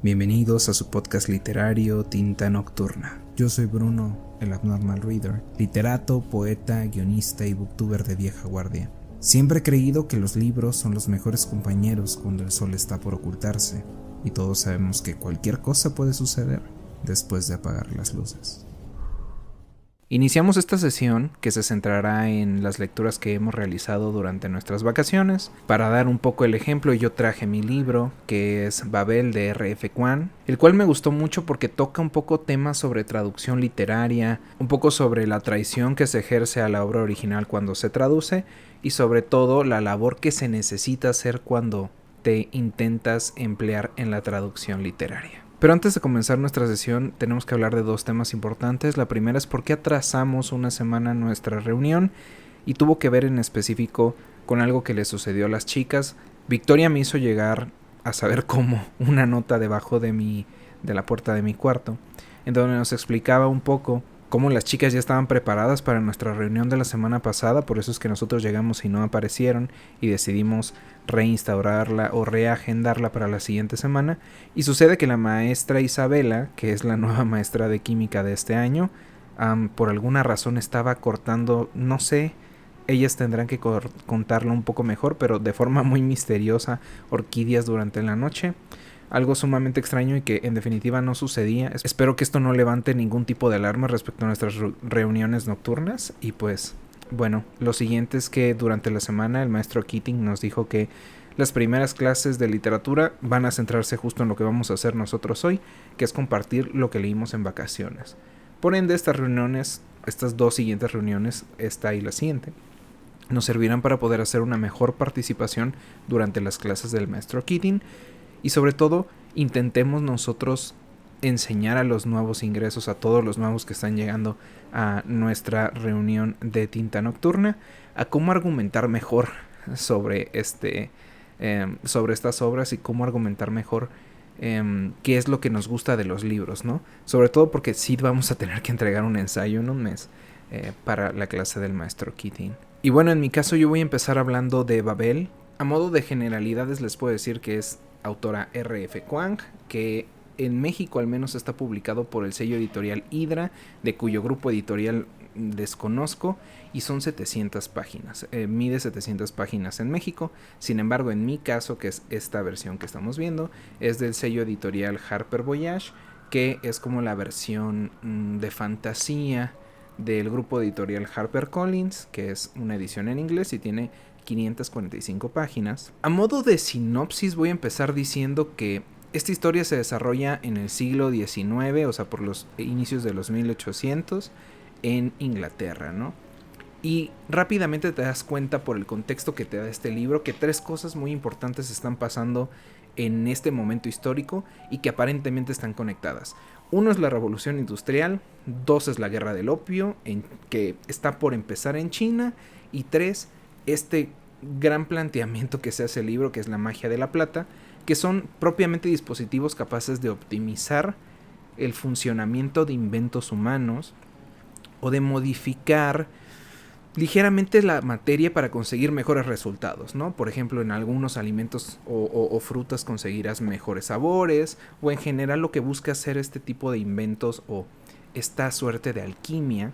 Bienvenidos a su podcast literario Tinta Nocturna. Yo soy Bruno, el Abnormal Reader, literato, poeta, guionista y booktuber de vieja guardia. Siempre he creído que los libros son los mejores compañeros cuando el sol está por ocultarse, y todos sabemos que cualquier cosa puede suceder después de apagar las luces. Iniciamos esta sesión que se centrará en las lecturas que hemos realizado durante nuestras vacaciones. Para dar un poco el ejemplo, yo traje mi libro, que es Babel de R.F. Kuang, el cual me gustó mucho porque toca un poco temas sobre traducción literaria, un poco sobre la traición que se ejerce a la obra original cuando se traduce, y sobre todo la labor que se necesita hacer cuando te intentas emplear en la traducción literaria. Pero antes de comenzar nuestra sesión tenemos que hablar de dos temas importantes. La primera es por qué atrasamos una semana nuestra reunión, y tuvo que ver en específico con algo que le sucedió a las chicas. Victoria me hizo llegar, a saber cómo, una nota debajo de la puerta de mi cuarto, en donde nos explicaba un poco cómo las chicas ya estaban preparadas para nuestra reunión de la semana pasada. Por eso es que nosotros llegamos y no aparecieron, y decidimos reinstaurarla o reagendarla para la siguiente semana. Y sucede que la maestra Isabela, que es la nueva maestra de química de este año, por alguna razón estaba cortando, no sé, ellas tendrán que contarlo un poco mejor, pero de forma muy misteriosa, orquídeas durante la noche. Algo sumamente extraño y que en definitiva no sucedía. Espero que esto no levante ningún tipo de alarma respecto a nuestras reuniones nocturnas. Y pues, bueno, lo siguiente es que durante la semana el maestro Keating nos dijo que las primeras clases de literatura van a centrarse justo en lo que vamos a hacer nosotros hoy, que es compartir lo que leímos en vacaciones. Por ende, estas dos siguientes reuniones, esta y la siguiente, nos servirán para poder hacer una mejor participación durante las clases del maestro Keating. Y sobre todo, intentemos nosotros enseñar a los nuevos ingresos, a todos los nuevos que están llegando a nuestra reunión de Tinta Nocturna, a cómo argumentar mejor sobre estas obras, y cómo argumentar mejor qué es lo que nos gusta de los libros, ¿no? Sobre todo porque sí vamos a tener que entregar un ensayo en un mes para la clase del maestro Keating. Y bueno, en mi caso yo voy a empezar hablando de Babel. A modo de generalidades les puedo decir que es autora R.F. Kuang, que en México al menos está publicado por el sello editorial Hydra, de cuyo grupo editorial desconozco, y son 700 páginas. Mide 700 páginas en México. Sin embargo, en mi caso, que es esta versión que estamos viendo, es del sello editorial Harper Voyage, que es como la versión de fantasía del grupo editorial HarperCollins, que es una edición en inglés y tiene 545 páginas. A modo de sinopsis voy a empezar diciendo que esta historia se desarrolla en el siglo XIX, o sea, por los inicios de los 1800 en Inglaterra, ¿no? Y rápidamente te das cuenta por el contexto que te da este libro que tres cosas muy importantes están pasando en este momento histórico y que aparentemente están conectadas. Uno es la revolución industrial, dos es la guerra del opio, que está por empezar en China, y tres, este gran planteamiento que se hace el libro, que es la magia de la plata, que son propiamente dispositivos capaces de optimizar el funcionamiento de inventos humanos o de modificar ligeramente la materia para conseguir mejores resultados, ¿no? Por ejemplo, en algunos alimentos o frutas conseguirás mejores sabores, o en general lo que busca hacer este tipo de inventos o esta suerte de alquimia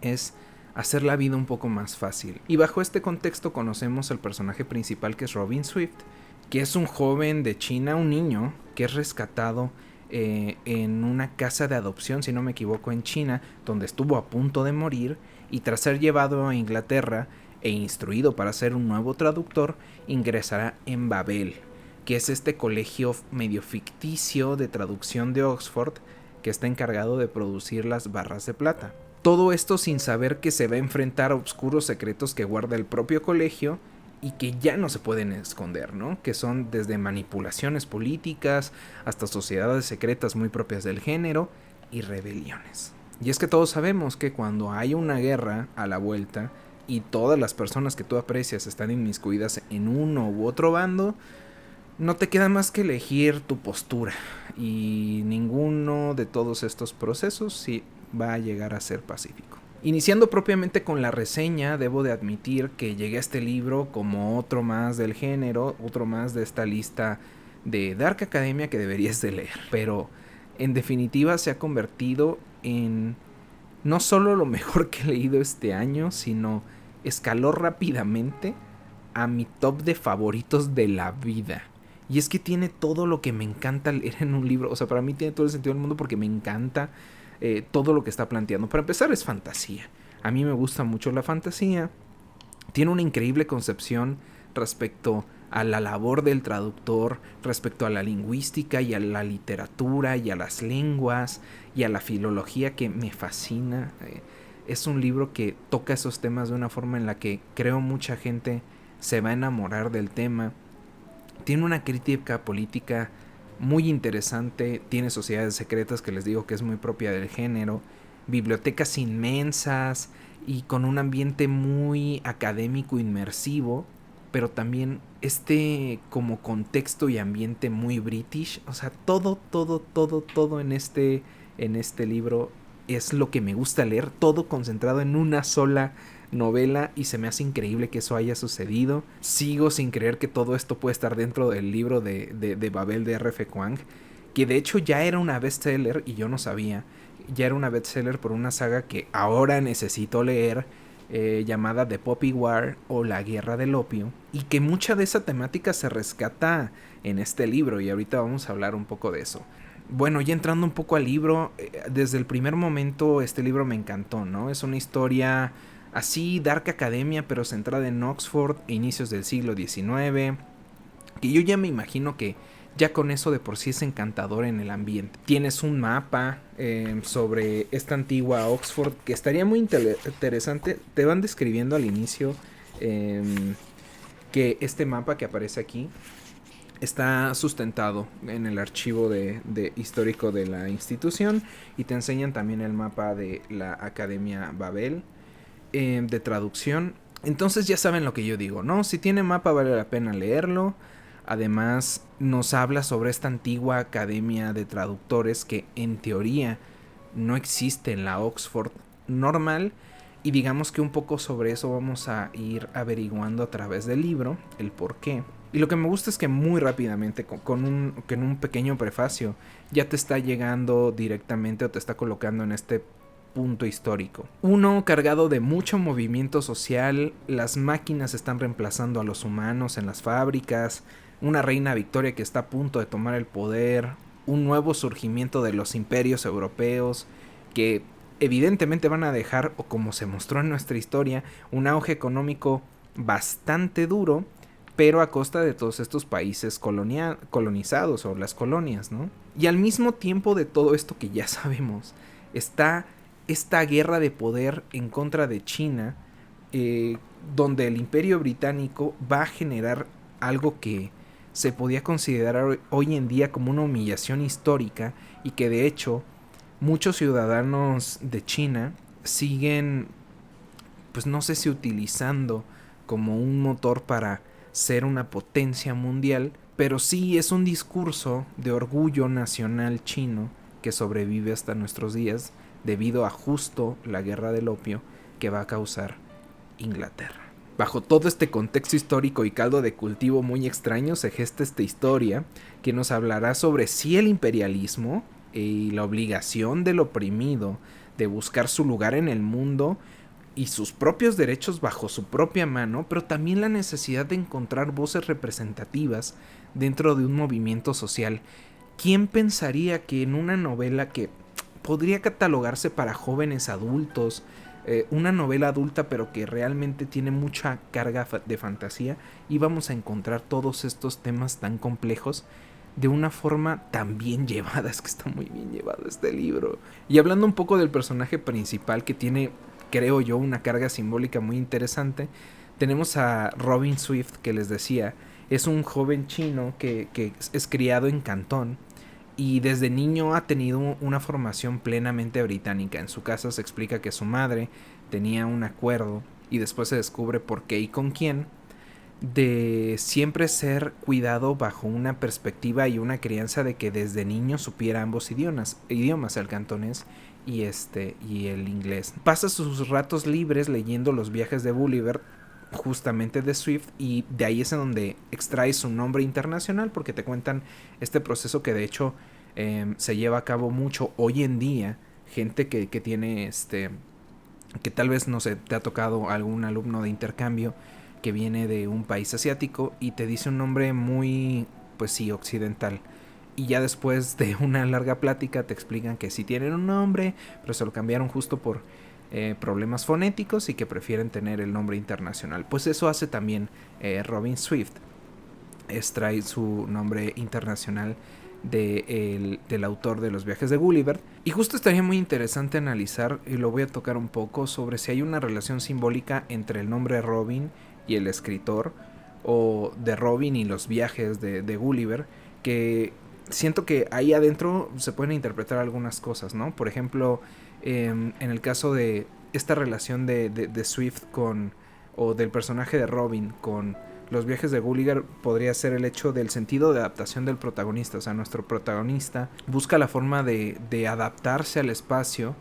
es hacer la vida un poco más fácil. Y bajo este contexto conocemos al personaje principal, que es Robin Swift, que es un joven de China, un niño que es rescatado en una casa de adopción, si no me equivoco, en China, donde estuvo a punto de morir, y tras ser llevado a Inglaterra e instruido para ser un nuevo traductor, ingresará en Babel, que es este colegio medio ficticio de traducción de Oxford que está encargado de producir las barras de plata. Todo esto sin saber que se va a enfrentar a oscuros secretos que guarda el propio colegio y que ya no se pueden esconder, ¿no? Que son desde manipulaciones políticas hasta sociedades secretas muy propias del género y rebeliones. Y es que todos sabemos que cuando hay una guerra a la vuelta y todas las personas que tú aprecias están inmiscuidas en uno u otro bando, no te queda más que elegir tu postura, y ninguno de todos estos procesos sí va a llegar a ser pacífico. Iniciando propiamente con la reseña, debo de admitir que llegué a este libro como otro más del género, otro más de esta lista de Dark Academia que deberías de leer. Pero en definitiva se ha convertido en no solo lo mejor que he leído este año, sino escaló rápidamente a mi top de favoritos de la vida. Y es que tiene todo lo que me encanta leer en un libro. O sea, para mí tiene todo el sentido del mundo porque me encanta todo lo que está planteando. Para empezar, es fantasía. A mí me gusta mucho la fantasía. Tiene una increíble concepción respecto a la labor del traductor, respecto a la lingüística y a la literatura y a las lenguas y a la filología, que me fascina. Es un libro que toca esos temas de una forma en la que creo mucha gente se va a enamorar del tema. Tiene una crítica política muy interesante, tiene sociedades secretas que les digo que es muy propia del género, bibliotecas inmensas y con un ambiente muy académico inmersivo, pero también como contexto y ambiente muy british. O sea, todo en este libro es lo que me gusta leer, todo concentrado en una sola novela, y se me hace increíble que eso haya sucedido. Sigo sin creer que todo esto puede estar dentro del libro de Babel de R.F. Kuang, que de hecho ya era una bestseller y yo no sabía. Ya era una bestseller por una saga que ahora necesito leer, llamada The Poppy War o La Guerra del Opio, y que mucha de esa temática se rescata en este libro, y ahorita vamos a hablar un poco de eso. Bueno, ya entrando un poco al libro, desde el primer momento este libro me encantó, ¿no? Es una historia así, Dark Academia, pero centrada en Oxford, inicios del siglo XIX, que yo ya me imagino que ya con eso de por sí es encantador en el ambiente. Tienes un mapa sobre esta antigua Oxford que estaría muy interesante. Te van describiendo al inicio que este mapa que aparece aquí está sustentado en el archivo de histórico de la institución, y te enseñan también el mapa de la Academia Babel de traducción. Entonces ya saben lo que yo digo, ¿no? Si tiene mapa vale la pena leerlo. Además nos habla sobre esta antigua academia de traductores que en teoría no existe en la Oxford normal, y digamos que un poco sobre eso vamos a ir averiguando a través del libro, el por qué. Y lo que me gusta es que muy rápidamente, que en un pequeño prefacio, ya te está llegando directamente o te está colocando en este punto histórico. Uno cargado de mucho movimiento social, las máquinas están reemplazando a los humanos en las fábricas, una reina Victoria que está a punto de tomar el poder, un nuevo surgimiento de los imperios europeos que evidentemente van a dejar, o como se mostró en nuestra historia, un auge económico bastante duro, pero a costa de todos estos países colonizados o las colonias, ¿no? Y al mismo tiempo de todo esto que ya sabemos, está esta guerra de poder en contra de China, donde el Imperio Británico va a generar algo que se podía considerar hoy en día como una humillación histórica, y que de hecho muchos ciudadanos de China siguen, pues no sé si utilizando como un motor para ser una potencia mundial, pero sí es un discurso de orgullo nacional chino que sobrevive hasta nuestros días debido a justo la guerra del opio que va a causar Inglaterra. Bajo todo este contexto histórico y caldo de cultivo muy extraño se gesta esta historia que nos hablará sobre si el imperialismo y la obligación del oprimido de buscar su lugar en el mundo y sus propios derechos bajo su propia mano, pero también la necesidad de encontrar voces representativas dentro de un movimiento social. ¿Quién pensaría que en una novela que podría catalogarse para jóvenes adultos, una novela adulta pero que realmente tiene mucha carga de fantasía, íbamos a encontrar todos estos temas tan complejos de una forma tan bien llevada? Es que está muy bien llevado este libro. Y hablando un poco del personaje principal, que tiene, creo yo, una carga simbólica muy interesante, tenemos a Robin Swift, que les decía, es un joven chino que es criado en Cantón, y desde niño ha tenido una formación plenamente británica. En su casa se explica que su madre tenía un acuerdo, y después se descubre por qué y con quién, de siempre ser cuidado bajo una perspectiva y una crianza de que desde niño supiera ambos idiomas, el cantonés y el inglés. Pasa sus ratos libres leyendo los viajes de Gulliver, justamente de Swift, y de ahí es en donde extrae su nombre internacional, porque te cuentan este proceso que de hecho se lleva a cabo mucho hoy en día. Gente que tiene que tal vez, no sé, te ha tocado algún alumno de intercambio que viene de un país asiático y te dice un nombre muy, pues sí, occidental. Y ya después de una larga plática te explican que sí tienen un nombre, pero se lo cambiaron justo por problemas fonéticos y que prefieren tener el nombre internacional. Pues eso hace también Robin Swift. Extrae su nombre internacional del autor de los viajes de Gulliver. Y justo estaría muy interesante analizar, y lo voy a tocar un poco, sobre si hay una relación simbólica entre el nombre Robin y el escritor, o de Robin y los viajes de Gulliver, que siento que ahí adentro se pueden interpretar algunas cosas, ¿no? Por ejemplo, en el caso de esta relación de Swift con, o del personaje de Robin con los viajes de Gulliver, podría ser el hecho del sentido de adaptación del protagonista. O sea, nuestro protagonista busca la forma de adaptarse al espacio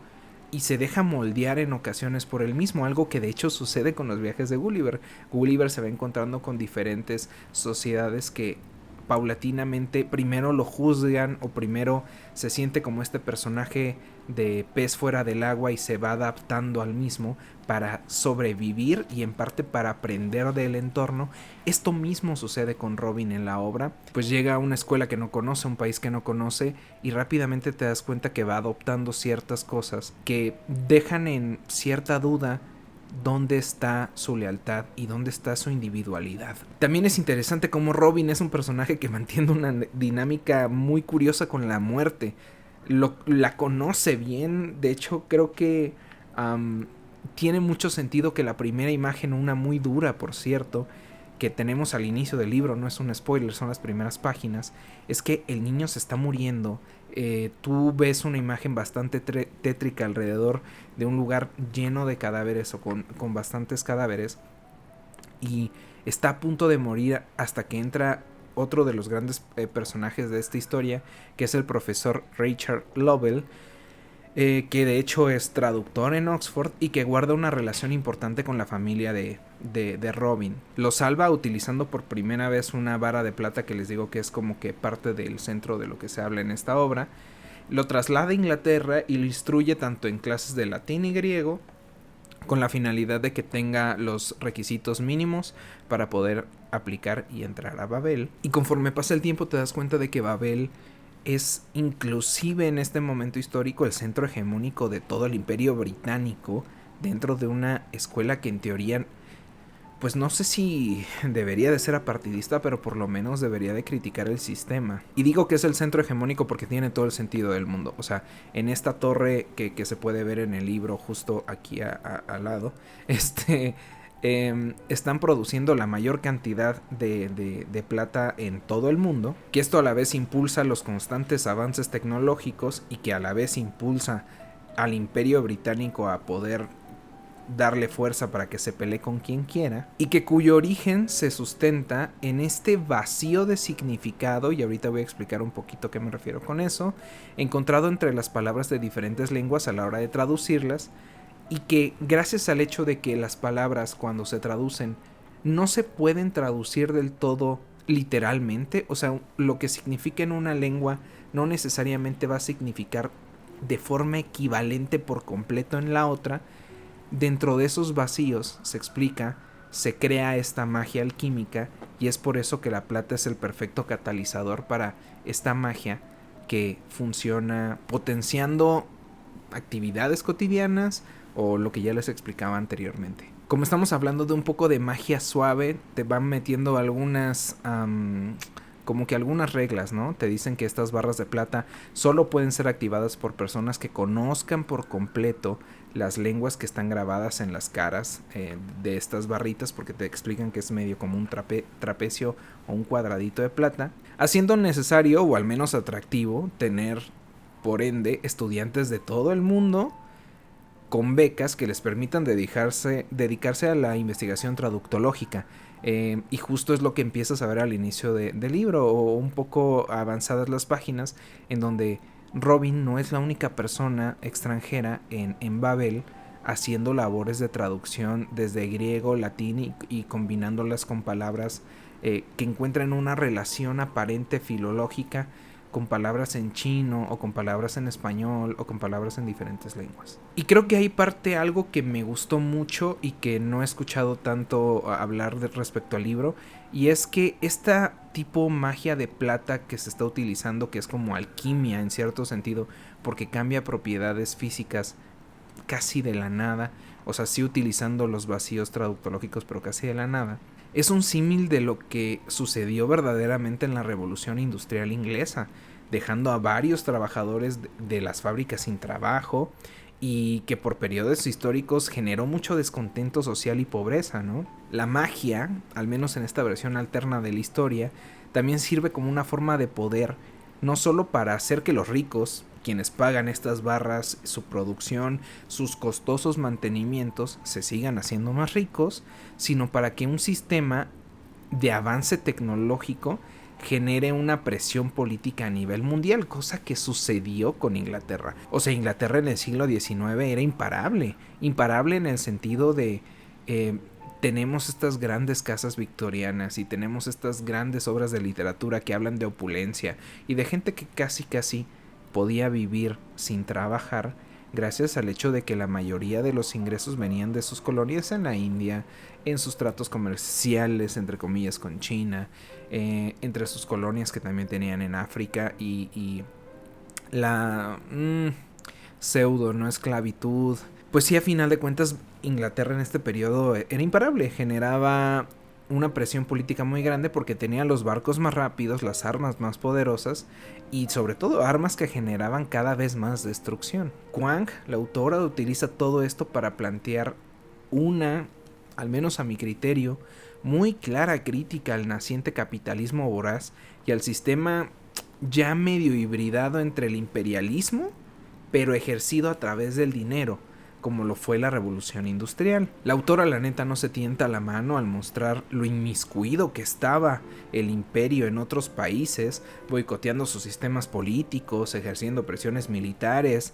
y se deja moldear en ocasiones por él mismo, algo que de hecho sucede con los viajes de Gulliver. Gulliver se va encontrando con diferentes sociedades que paulatinamente primero lo juzgan, o primero se siente como este personaje de pez fuera del agua y se va adaptando al mismo para sobrevivir y en parte para aprender del entorno. Esto mismo sucede con Robin en la obra, pues llega a una escuela que no conoce, un país que no conoce, y rápidamente te das cuenta que va adoptando ciertas cosas que dejan en cierta duda dónde está su lealtad y dónde está su individualidad. También es interesante cómo Robin es un personaje que mantiene una dinámica muy curiosa con la muerte. La conoce bien, de hecho creo que tiene mucho sentido que la primera imagen, una muy dura por cierto, que tenemos al inicio del libro, no es un spoiler, son las primeras páginas, es que el niño se está muriendo. Tú ves una imagen bastante tétrica alrededor de un lugar lleno de cadáveres, o con bastantes cadáveres, y está a punto de morir hasta que entra otro de los grandes personajes de esta historia, que es el profesor Richard Lovell, que de hecho es traductor en Oxford y que guarda una relación importante con la familia de Robin. Lo salva utilizando por primera vez una vara de plata, que les digo que es como que parte del centro de lo que se habla en esta obra. Lo traslada a Inglaterra y lo instruye tanto en clases de latín y griego, con la finalidad de que tenga los requisitos mínimos para poder aplicar y entrar a Babel. Y conforme pasa el tiempo te das cuenta de que Babel es, inclusive en este momento histórico, el centro hegemónico de todo el imperio británico, dentro de una escuela que en teoría, pues no sé si debería de ser apartidista, pero por lo menos debería de criticar el sistema. Y digo que es el centro hegemónico porque tiene todo el sentido del mundo. O sea, en esta torre que se puede ver en el libro justo aquí al lado, están produciendo la mayor cantidad de plata en todo el mundo, que esto a la vez impulsa los constantes avances tecnológicos y que a la vez impulsa al imperio británico a poder darle fuerza para que se pelee con quien quiera, y que cuyo origen se sustenta en este vacío de significado, y ahorita voy a explicar un poquito qué me refiero con eso, encontrado entre las palabras de diferentes lenguas a la hora de traducirlas, y que gracias al hecho de que las palabras cuando se traducen no se pueden traducir del todo literalmente, o sea, lo que significa en una lengua no necesariamente va a significar de forma equivalente por completo en la otra. Dentro de esos vacíos, se explica, se crea esta magia alquímica, y es por eso que la plata es el perfecto catalizador para esta magia que funciona potenciando actividades cotidianas o lo que ya les explicaba anteriormente. Como estamos hablando de un poco de magia suave, te van metiendo algunas como que algunas reglas, ¿no? Te dicen que estas barras de plata solo pueden ser activadas por personas que conozcan por completo las lenguas que están grabadas en las caras de estas barritas, porque te explican que es medio como un trapecio o un cuadradito de plata, haciendo necesario, o al menos atractivo, tener, por ende, estudiantes de todo el mundo con becas que les permitan dedicarse a la investigación traductológica. Y justo es lo que empiezas a ver al inicio del libro, o un poco avanzadas las páginas, en donde Robin no es la única persona extranjera en Babel haciendo labores de traducción desde griego, latín y combinándolas con palabras que encuentran una relación aparente filológica con palabras en chino o con palabras en español o con palabras en diferentes lenguas. Y creo que hay parte algo que me gustó mucho y que no he escuchado tanto hablar respecto al libro, y es que esta tipo magia de plata que se está utilizando, que es como alquimia en cierto sentido, porque cambia propiedades físicas casi de la nada, o sea, sí utilizando los vacíos traductológicos, pero casi de la nada, es un símil de lo que sucedió verdaderamente en la Revolución Industrial Inglesa, dejando a varios trabajadores de las fábricas sin trabajo, y que por periodos históricos generó mucho descontento social y pobreza, ¿no? La magia, al menos en esta versión alterna de la historia, también sirve como una forma de poder, no solo para hacer que los ricos, quienes pagan estas barras, su producción, sus costosos mantenimientos, se sigan haciendo más ricos, sino para que un sistema de avance tecnológico genere una presión política a nivel mundial, cosa que sucedió con Inglaterra. O sea, Inglaterra en el siglo XIX era imparable, imparable en el sentido de tenemos estas grandes casas victorianas y tenemos estas grandes obras de literatura que hablan de opulencia y de gente que casi podía vivir sin trabajar, gracias al hecho de que la mayoría de los ingresos venían de sus colonias en la India, en sus tratos comerciales, entre comillas, con China, entre sus colonias que también tenían en África y la pseudo, no esclavitud. Pues sí, a final de cuentas, Inglaterra en este periodo era imparable, generaba una presión política muy grande porque tenía los barcos más rápidos, las armas más poderosas y sobre todo armas que generaban cada vez más destrucción. Kwang, la autora, utiliza todo esto para plantear una, al menos a mi criterio, muy clara crítica al naciente capitalismo voraz y al sistema ya medio hibridado entre el imperialismo, pero ejercido a través del dinero, como lo fue la revolución industrial. La autora, la neta, no se tienta la mano al mostrar lo inmiscuido que estaba el imperio en otros países, boicoteando sus sistemas políticos, ejerciendo presiones militares,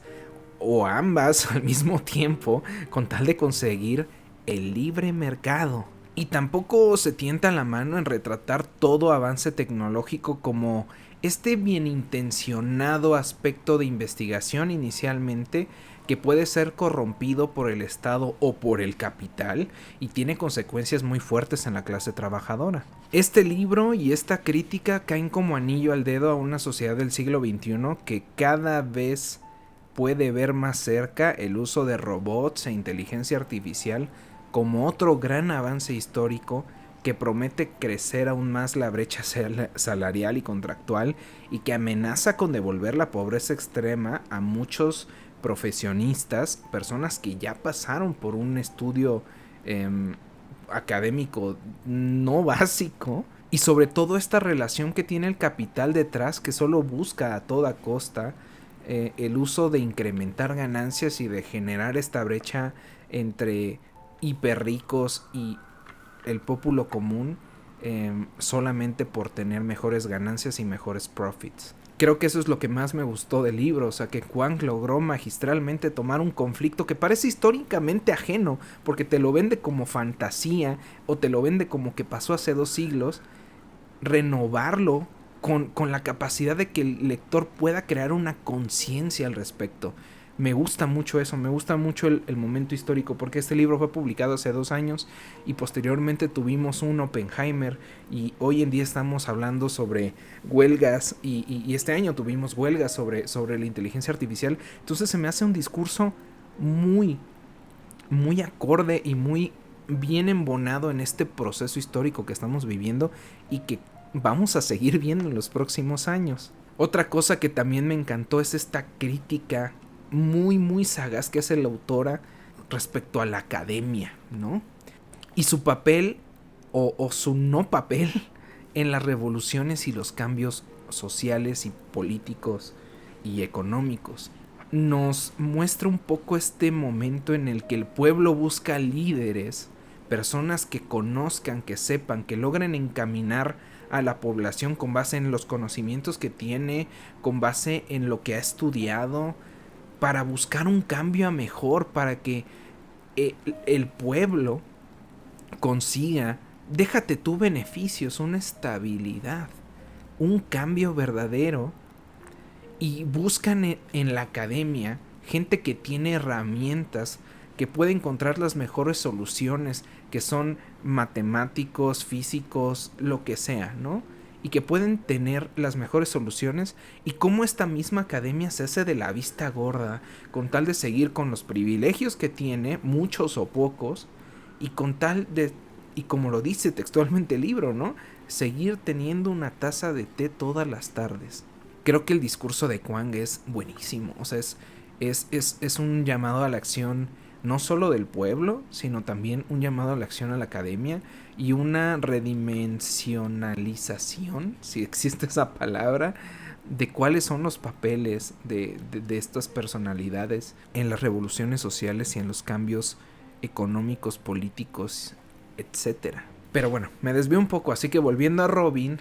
o ambas al mismo tiempo, con tal de conseguir el libre mercado. Y tampoco se tienta la mano en retratar todo avance tecnológico como este bien intencionado aspecto de investigación inicialmente, que puede ser corrompido por el Estado o por el capital y tiene consecuencias muy fuertes en la clase trabajadora. Este libro y esta crítica caen como anillo al dedo a una sociedad del siglo XXI que cada vez puede ver más cerca el uso de robots e inteligencia artificial como otro gran avance histórico que promete crecer aún más la brecha salarial y contractual y que amenaza con devolver la pobreza extrema a muchos profesionistas, personas que ya pasaron por un estudio académico no básico, y sobre todo esta relación que tiene el capital detrás, que solo busca a toda costa el uso de incrementar ganancias y de generar esta brecha entre hiperricos y el pueblo común, solamente por tener mejores ganancias y mejores profits. Creo que eso es lo que más me gustó del libro, o sea, que Kwang logró magistralmente tomar un conflicto que parece históricamente ajeno, porque te lo vende como fantasía o te lo vende como que pasó hace 2 siglos, renovarlo con la capacidad de que el lector pueda crear una conciencia al respecto. Me gusta mucho eso, me gusta mucho el momento histórico, porque este libro fue publicado hace 2 años y posteriormente tuvimos un Oppenheimer y hoy en día estamos hablando sobre huelgas y este año tuvimos huelgas sobre la inteligencia artificial. Entonces se me hace un discurso muy acorde y muy bien embonado en este proceso histórico que estamos viviendo y que vamos a seguir viendo en los próximos años. Otra cosa que también me encantó es esta crítica muy sagaz que hace la autora respecto a la academia, ¿no? Y su papel o su no papel en las revoluciones y los cambios sociales y políticos y económicos. Nos muestra un poco este momento en el que el pueblo busca líderes, personas que conozcan, que sepan, que logren encaminar a la población con base en los conocimientos que tiene, con base en lo que ha estudiado, para buscar un cambio a mejor, para que el pueblo consiga, déjate tú beneficios, una estabilidad, un cambio verdadero, y buscan en la academia gente que tiene herramientas, que puede encontrar las mejores soluciones, que son matemáticos, físicos, lo que sea, ¿no? Y que pueden tener las mejores soluciones, y cómo esta misma academia se hace de la vista gorda con tal de seguir con los privilegios que tiene, muchos o pocos, y con tal de, y como lo dice textualmente el libro, ¿no? Seguir teniendo una taza de té todas las tardes. Creo que el discurso de Kwang es buenísimo, o sea, es un llamado a la acción no solo del pueblo, sino también un llamado a la acción a la academia, y una redimensionalización, si existe esa palabra, de cuáles son los papeles de estas personalidades en las revoluciones sociales y en los cambios económicos, políticos, etcétera. Pero bueno, me desvío un poco, así que volviendo a Robin,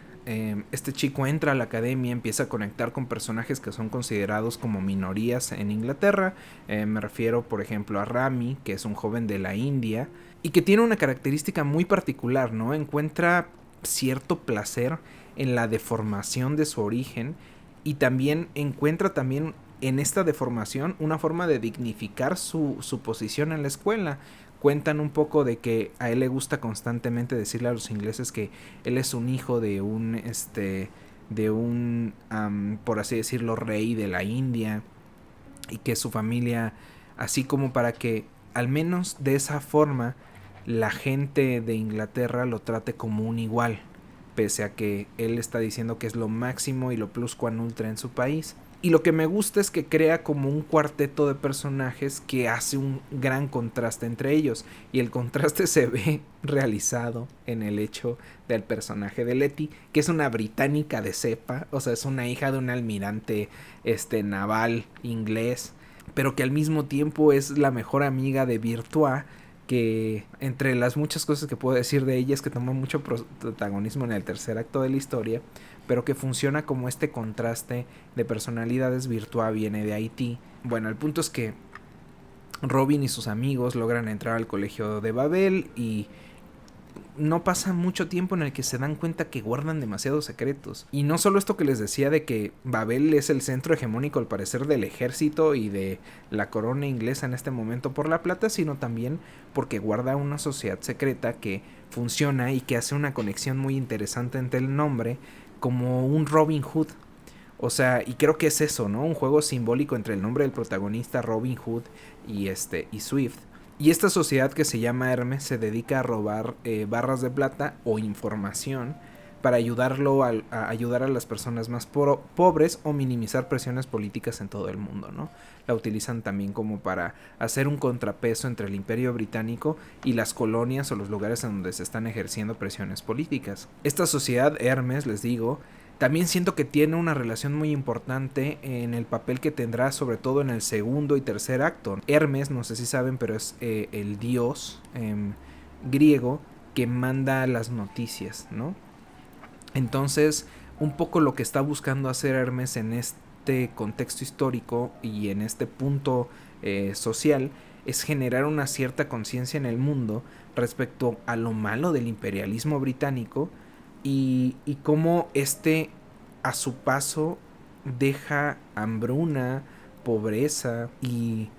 este chico entra a la academia, empieza a conectar con personajes que son considerados como minorías en Inglaterra. Me refiero, por ejemplo, a Rami, que es un joven de la India y que tiene una característica muy particular, ¿no? Encuentra cierto placer en la deformación de su origen, y también encuentra también en esta deformación una forma de dignificar su posición en la escuela. Cuentan un poco de que a él le gusta constantemente decirle a los ingleses que él es un hijo de un por así decirlo, rey de la India, y que su familia, así como para que al menos de esa forma la gente de Inglaterra lo trate como un igual, pese a que él está diciendo que es lo máximo y lo plus qua ultra en su país. Y lo que me gusta es que crea como un cuarteto de personajes que hace un gran contraste entre ellos. Y el contraste se ve realizado en el hecho del personaje de Letty, que es una británica de cepa, o sea, es una hija de un almirante naval inglés, pero que al mismo tiempo es la mejor amiga de Virtua, que entre las muchas cosas que puedo decir de ella es que toma mucho protagonismo en el tercer acto de la historia, pero que funciona como este contraste de personalidades. Virtua viene de Haití. Bueno, el punto es que Robin y sus amigos logran entrar al colegio de Babel, y no pasa mucho tiempo en el que se dan cuenta que guardan demasiados secretos. Y no solo esto que les decía de que Babel es el centro hegemónico al parecer del ejército y de la corona inglesa en este momento por la plata, sino también porque guarda una sociedad secreta que funciona y que hace una conexión muy interesante entre el nombre, como un Robin Hood. O sea, y creo que es eso, ¿no? Un juego simbólico entre el nombre del protagonista, Robin Hood, y Swift. Y esta sociedad que se llama Hermes se dedica a robar barras de plata o información para ayudar a las personas más pobres, o minimizar presiones políticas en todo el mundo, ¿no? La utilizan también como para hacer un contrapeso entre el Imperio Británico y las colonias o los lugares en donde se están ejerciendo presiones políticas. Esta sociedad Hermes, les digo, también siento que tiene una relación muy importante en el papel que tendrá, sobre todo en el segundo y tercer acto. Hermes, no sé si saben, pero es el dios griego que manda las noticias, ¿no? Entonces, un poco lo que está buscando hacer Hermes en este contexto histórico y en este punto social es generar una cierta conciencia en el mundo respecto a lo malo del imperialismo británico, y cómo a su paso deja hambruna, pobreza y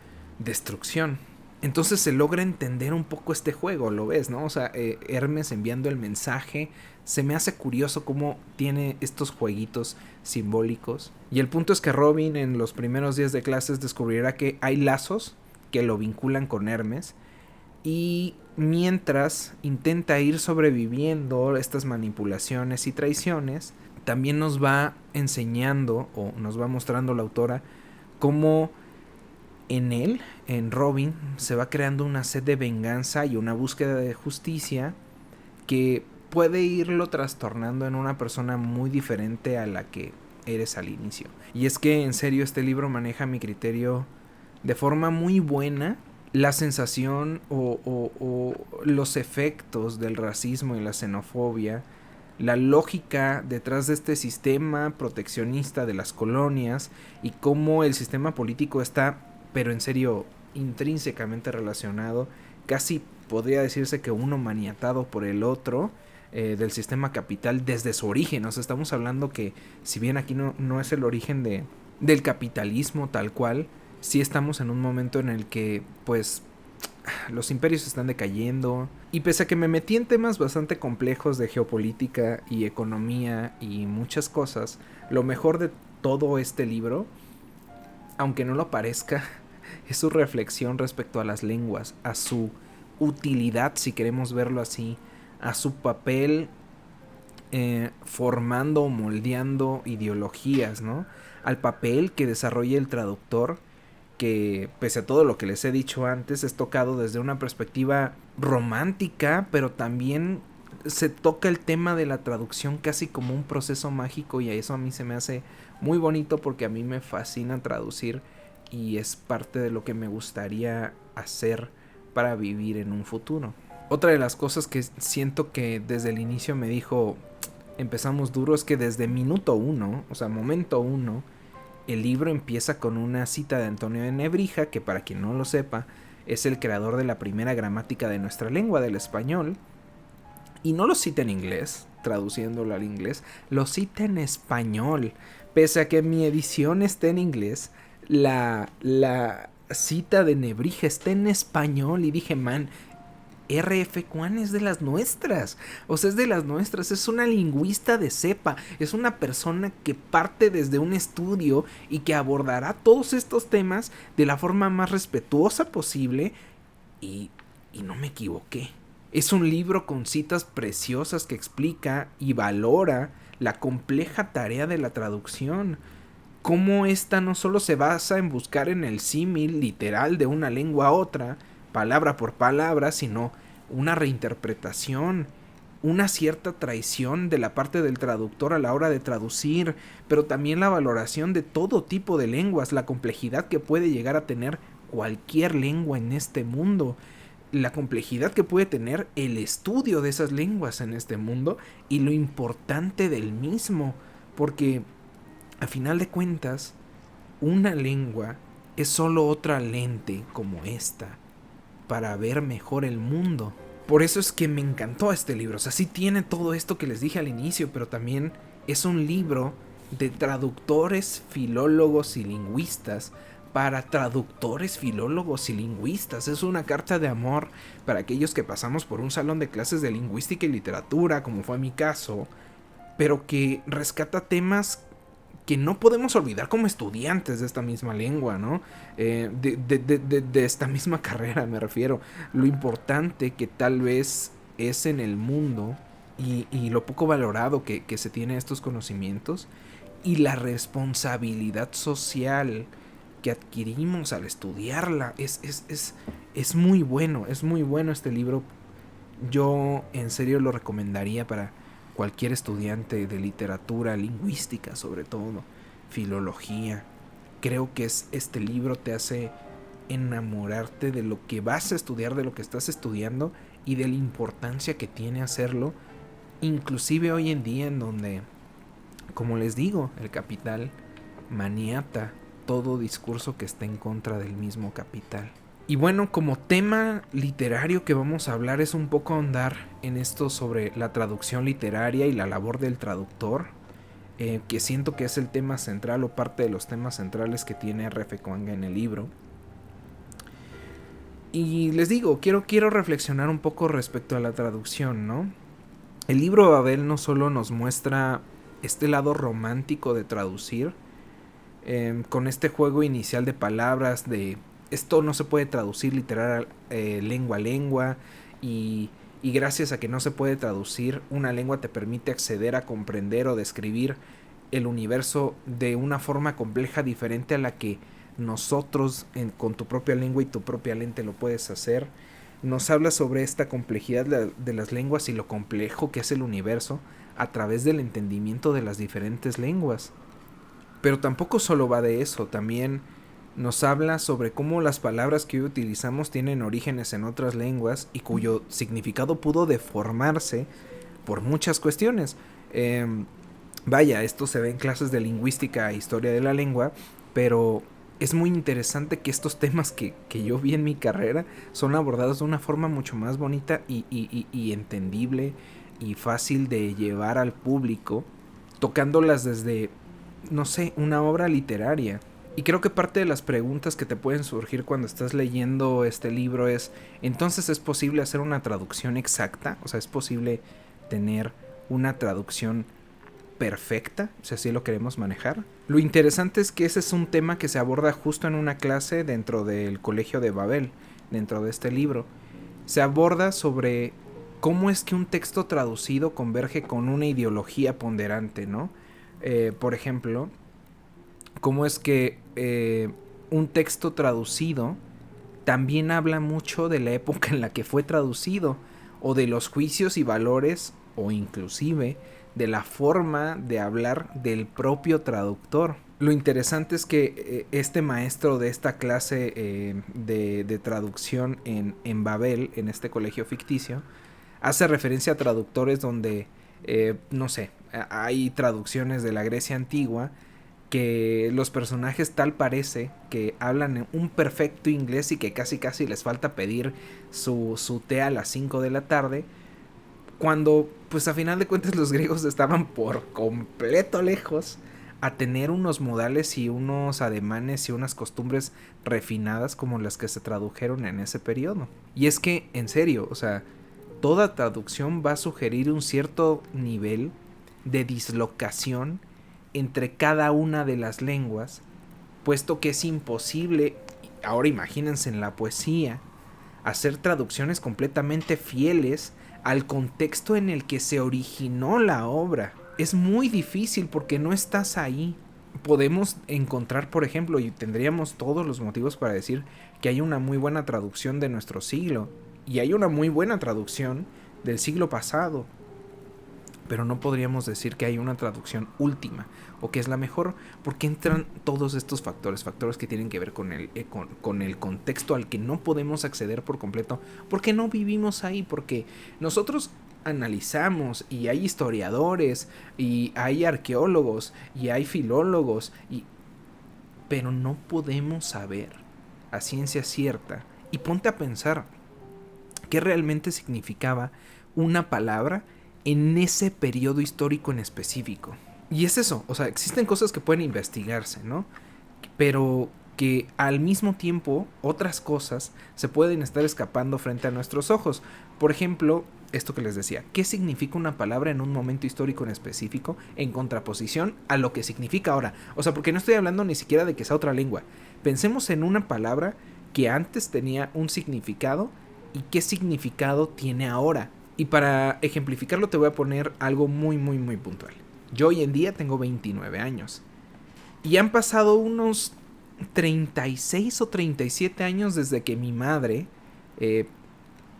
destrucción. Entonces se logra entender un poco este juego, ¿lo ves, no? O sea, Hermes enviando el mensaje, se me hace curioso cómo tiene estos jueguitos simbólicos. Y el punto es que Robin en los primeros días de clases descubrirá que hay lazos que lo vinculan con Hermes, y mientras intenta ir sobreviviendo estas manipulaciones y traiciones, también nos va enseñando, o nos va mostrando la autora, cómo en Robin, se va creando una sed de venganza y una búsqueda de justicia que puede irlo trastornando en una persona muy diferente a la que eres al inicio. Y es que en serio este libro maneja, a mi criterio, de forma muy buena la sensación o los efectos del racismo y la xenofobia, la lógica detrás de este sistema proteccionista de las colonias, y cómo el sistema político está, pero en serio, intrínsecamente relacionado, casi podría decirse que uno maniatado por el otro, del sistema capital desde su origen. O sea, estamos hablando que si bien aquí no es el origen del capitalismo tal cual, sí estamos en un momento en el que pues los imperios están decayendo. Y pese a que me metí en temas bastante complejos de geopolítica y economía y muchas cosas, lo mejor de todo este libro, aunque no lo parezca, es su reflexión respecto a las lenguas, a su utilidad, si queremos verlo así, a su papel formando o moldeando ideologías, ¿no? Al papel que desarrolla el traductor, que pese a todo lo que les he dicho antes, es tocado desde una perspectiva romántica, pero también se toca el tema de la traducción casi como un proceso mágico, y eso a mí se me hace muy bonito porque a mí me fascina traducir y es parte de lo que me gustaría hacer para vivir en un futuro. Otra de las cosas que siento que desde el inicio me dijo empezamos duro es que desde minuto uno, o sea, momento uno, el libro empieza con una cita de Antonio de Nebrija, que para quien no lo sepa, es el creador de la primera gramática de nuestra lengua, del español. Y no lo cita en inglés, traduciéndolo al inglés, lo cita en español. Pese a que mi edición esté en inglés, la cita de Nebrija está en español. Y dije, man, R.F. Kuan es de las nuestras. O sea, es de las nuestras. Es una lingüista de cepa. Es una persona que parte desde un estudio y que abordará todos estos temas de la forma más respetuosa posible. Y no me equivoqué. Es un libro con citas preciosas que explica y valora la compleja tarea de la traducción. Cómo esta no solo se basa en buscar en el símil literal de una lengua a otra, palabra por palabra, sino una reinterpretación, una cierta traición de la parte del traductor a la hora de traducir, pero también la valoración de todo tipo de lenguas, la complejidad que puede llegar a tener cualquier lengua en este mundo, la complejidad que puede tener el estudio de esas lenguas en este mundo y lo importante del mismo, porque a final de cuentas, una lengua es solo otra lente como esta para ver mejor el mundo. Por eso es que me encantó este libro. O sea, sí tiene todo esto que les dije al inicio, pero también es un libro de traductores, filólogos y lingüistas para traductores, filólogos y lingüistas. Es una carta de amor para aquellos que pasamos por un salón de clases de lingüística y literatura, como fue mi caso, pero que rescata temas que no podemos olvidar como estudiantes de esta misma lengua, ¿no? De esta misma carrera me refiero. Lo importante que tal vez es en el mundo y lo poco valorado que se tiene estos conocimientos y la responsabilidad social que adquirimos al estudiarla. Es muy bueno este libro. Yo en serio lo recomendaría para cualquier estudiante de literatura, lingüística sobre todo, filología. Creo que este libro te hace enamorarte de lo que vas a estudiar, de lo que estás estudiando y de la importancia que tiene hacerlo, inclusive hoy en día en donde, como les digo, el capital maniata todo discurso que esté en contra del mismo capital. Y bueno, como tema literario que vamos a hablar es un poco ahondar en esto sobre la traducción literaria y la labor del traductor, que siento que es el tema central o parte de los temas centrales que tiene R.F. Kuan en el libro. Y les digo, quiero reflexionar un poco respecto a la traducción, ¿no? El libro Babel no solo nos muestra este lado romántico de traducir, con este juego inicial de palabras de esto no se puede traducir literal lengua a lengua y gracias a que no se puede traducir, una lengua te permite acceder a comprender o describir el universo de una forma compleja diferente a la que nosotros con tu propia lengua y tu propia lente lo puedes hacer. Nos habla sobre esta complejidad de las lenguas y lo complejo que es el universo a través del entendimiento de las diferentes lenguas. Pero tampoco solo va de eso, también nos habla sobre cómo las palabras que hoy utilizamos tienen orígenes en otras lenguas y cuyo significado pudo deformarse por muchas cuestiones. Vaya, esto se ve en clases de lingüística e historia de la lengua, pero es muy interesante que estos temas que yo vi en mi carrera son abordados de una forma mucho más bonita y entendible y fácil de llevar al público, tocándolas desde, no sé, una obra literaria. Y creo que parte de las preguntas que te pueden surgir cuando estás leyendo este libro es, entonces es posible hacer una traducción exacta, o sea, es posible tener una traducción perfecta, si así lo queremos manejar. Lo interesante es que ese es un tema que se aborda justo en una clase dentro del Colegio de Babel, dentro de este libro. Se aborda sobre cómo es que un texto traducido converge con una ideología ponderante, ¿no? Por ejemplo, cómo es que un texto traducido también habla mucho de la época en la que fue traducido, o de los juicios y valores, o inclusive de la forma de hablar del propio traductor. Lo interesante es que este maestro de esta clase de traducción en Babel, en este colegio ficticio, hace referencia a traductores donde, no sé, hay traducciones de la Grecia antigua que los personajes tal parece que hablan un perfecto inglés y que casi casi les falta pedir su té a las 5 de la tarde, cuando pues a final de cuentas los griegos estaban por completo lejos a tener unos modales y unos ademanes y unas costumbres refinadas como las que se tradujeron en ese periodo. Y es que, en serio, o sea, toda traducción va a sugerir un cierto nivel de dislocación entre cada una de las lenguas, puesto que es imposible, ahora imagínense en la poesía, hacer traducciones completamente fieles al contexto en el que se originó la obra. Es muy difícil porque no estás ahí. Podemos encontrar, por ejemplo, y tendríamos todos los motivos para decir que hay una muy buena traducción de nuestro siglo, y hay una muy buena traducción del siglo pasado, pero no podríamos decir que hay una traducción última o que es la mejor, porque entran todos estos factores que tienen que ver con el contexto al que no podemos acceder por completo, porque no vivimos ahí, porque nosotros analizamos y hay historiadores y hay arqueólogos y hay filólogos, pero no podemos saber a ciencia cierta. Y ponte a pensar qué realmente significaba una palabra en ese periodo histórico en específico. Y es eso, o sea, existen cosas que pueden investigarse, ¿no? Pero que al mismo tiempo otras cosas se pueden estar escapando frente a nuestros ojos. Por ejemplo, esto que les decía, ¿qué significa una palabra en un momento histórico en específico en contraposición a lo que significa ahora? O sea, porque no estoy hablando ni siquiera de que sea otra lengua. Pensemos en una palabra que antes tenía un significado y qué significado tiene ahora. Y para ejemplificarlo te voy a poner algo muy puntual. Yo hoy en día tengo 29 años. Y han pasado unos 36 o 37 años desde que mi madre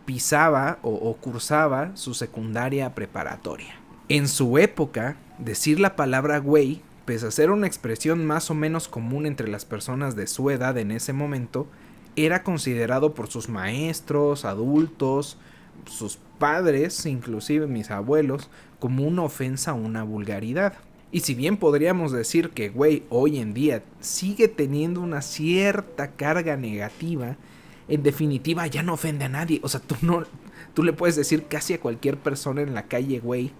pisaba o cursaba su secundaria preparatoria. En su época, decir la palabra güey, pese a ser una expresión más o menos común entre las personas de su edad en ese momento, era considerado por sus maestros, adultos, sus padres, inclusive mis abuelos, como una ofensa o una vulgaridad. Y si bien podríamos decir que güey hoy en día sigue teniendo una cierta carga negativa, en definitiva ya no ofende a nadie. O sea, tú le puedes decir casi a cualquier persona en la calle güey,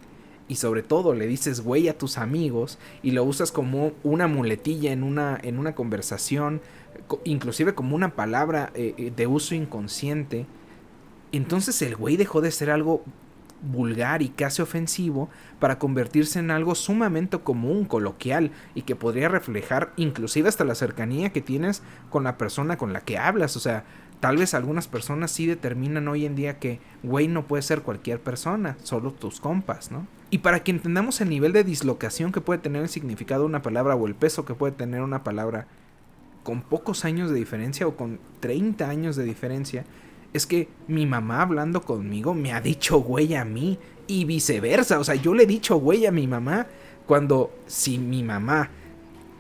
y sobre todo le dices güey a tus amigos y lo usas como una muletilla en una conversación, inclusive como una palabra de uso inconsciente. Entonces el güey dejó de ser algo vulgar y casi ofensivo para convertirse en algo sumamente común, coloquial, y que podría reflejar inclusive hasta la cercanía que tienes con la persona con la que hablas. O sea, tal vez algunas personas sí determinan hoy en día que güey no puede ser cualquier persona, solo tus compas, ¿no? Y para que entendamos el nivel de dislocación que puede tener el significado de una palabra o el peso que puede tener una palabra con pocos años de diferencia o con 30 años de diferencia, es que mi mamá hablando conmigo me ha dicho güey a mí y viceversa. O sea, yo le he dicho güey a mi mamá cuando si mi mamá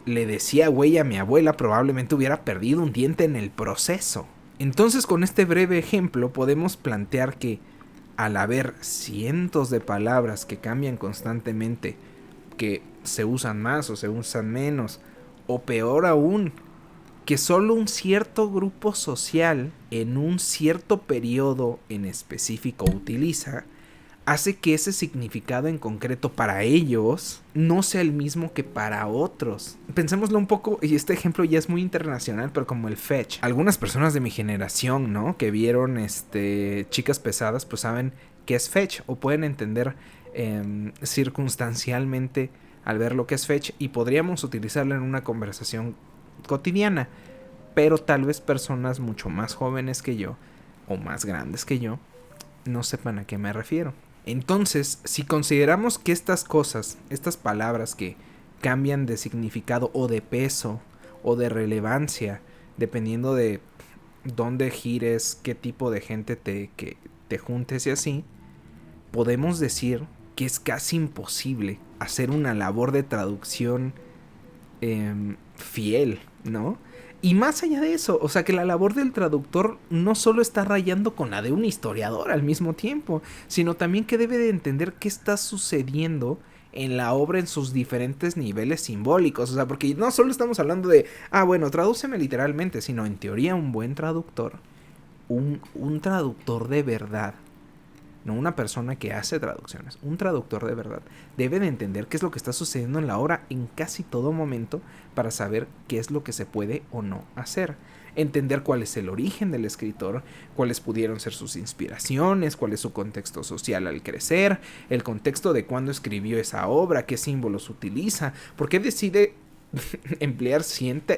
le decía güey a mi abuela probablemente hubiera perdido un diente en el proceso. Entonces con este breve ejemplo podemos plantear que al haber cientos de palabras que cambian constantemente, que se usan más o se usan menos, o peor aún, que solo un cierto grupo social en un cierto periodo en específico utiliza, hace que ese significado en concreto para ellos no sea el mismo que para otros. Pensémoslo un poco, y este ejemplo ya es muy internacional, pero como el fetch. Algunas personas de mi generación, ¿no? Que vieron Chicas Pesadas, pues saben qué es fetch, o pueden entender circunstancialmente al ver lo que es fetch, y podríamos utilizarlo en una conversación cotidiana. Pero tal vez personas mucho más jóvenes que yo, o más grandes que yo, no sepan a qué me refiero. Entonces, si consideramos que estas cosas, estas palabras que cambian de significado o de peso o de relevancia, dependiendo de dónde gires, qué tipo de gente que te juntes y así, podemos decir que es casi imposible hacer una labor de traducción fiel, ¿no? Y más allá de eso, o sea que la labor del traductor no solo está rayando con la de un historiador al mismo tiempo, sino también que debe de entender qué está sucediendo en la obra en sus diferentes niveles simbólicos. O sea, porque no solo estamos hablando de, bueno, tradúceme literalmente, sino en teoría un buen traductor, un traductor de verdad, no una persona que hace traducciones, un traductor de verdad debe de entender qué es lo que está sucediendo en la obra en casi todo momento para saber qué es lo que se puede o no hacer. Entender cuál es el origen del escritor, cuáles pudieron ser sus inspiraciones, cuál es su contexto social al crecer, el contexto de cuándo escribió esa obra, qué símbolos utiliza, por qué decide emplear cierta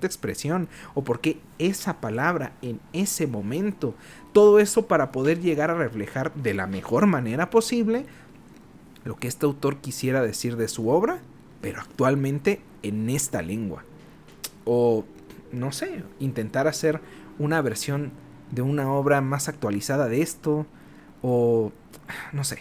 expresión o por qué esa palabra en ese momento. Todo eso para poder llegar a reflejar de la mejor manera posible lo que este autor quisiera decir de su obra, pero actualmente en esta lengua. O, no sé, intentar hacer una versión de una obra más actualizada de esto. O, no sé,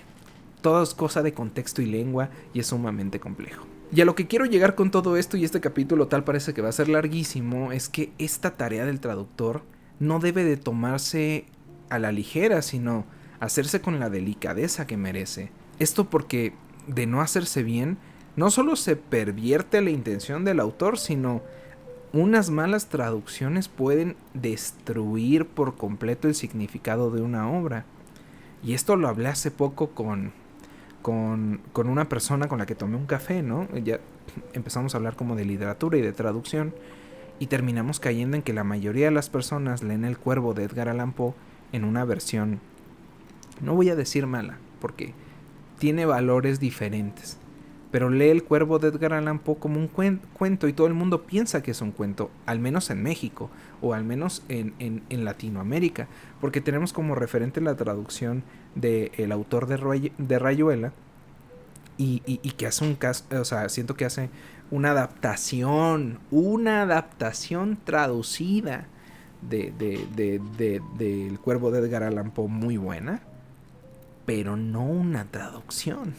todo es cosa de contexto y lengua y es sumamente complejo. Y a lo que quiero llegar con todo esto, y este capítulo tal parece que va a ser larguísimo, es que esta tarea del traductor no debe de tomarse a la ligera, sino hacerse con la delicadeza que merece. Esto porque, de no hacerse bien, no solo se pervierte la intención del autor, sino unas malas traducciones pueden destruir por completo el significado de una obra. Y esto lo hablé hace poco con una persona con la que tomé un café, ¿no? Ya empezamos a hablar como de literatura y de traducción, y terminamos cayendo en que la mayoría de las personas leen El Cuervo de Edgar Allan Poe en una versión, no voy a decir mala, porque tiene valores diferentes, pero lee El Cuervo de Edgar Allan Poe como un cuento, y todo el mundo piensa que es un cuento, al menos en México, o al menos en Latinoamérica, porque tenemos como referente la traducción del autor de Rayuela, y que hace un caso, o sea, siento que hace una adaptación traducida del Cuervo de Edgar Allan Poe muy buena, pero no una traducción,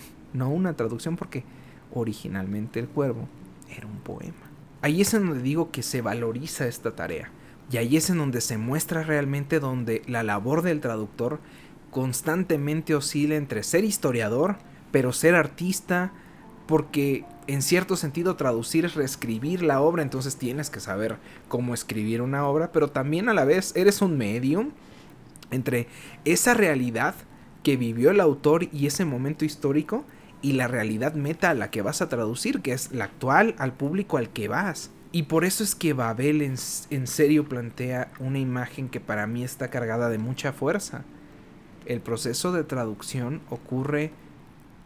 porque originalmente El Cuervo era un poema. Ahí es en donde digo que se valoriza esta tarea, y ahí es en donde se muestra realmente donde la labor del traductor constantemente oscila entre ser historiador, pero ser artista, porque en cierto sentido traducir es reescribir la obra, entonces tienes que saber cómo escribir una obra, pero también a la vez eres un medium entre esa realidad que vivió el autor y ese momento histórico, y la realidad meta a la que vas a traducir, que es la actual, al público al que vas. Y por eso es que Babel en serio plantea una imagen que para mí está cargada de mucha fuerza. El proceso de traducción ocurre,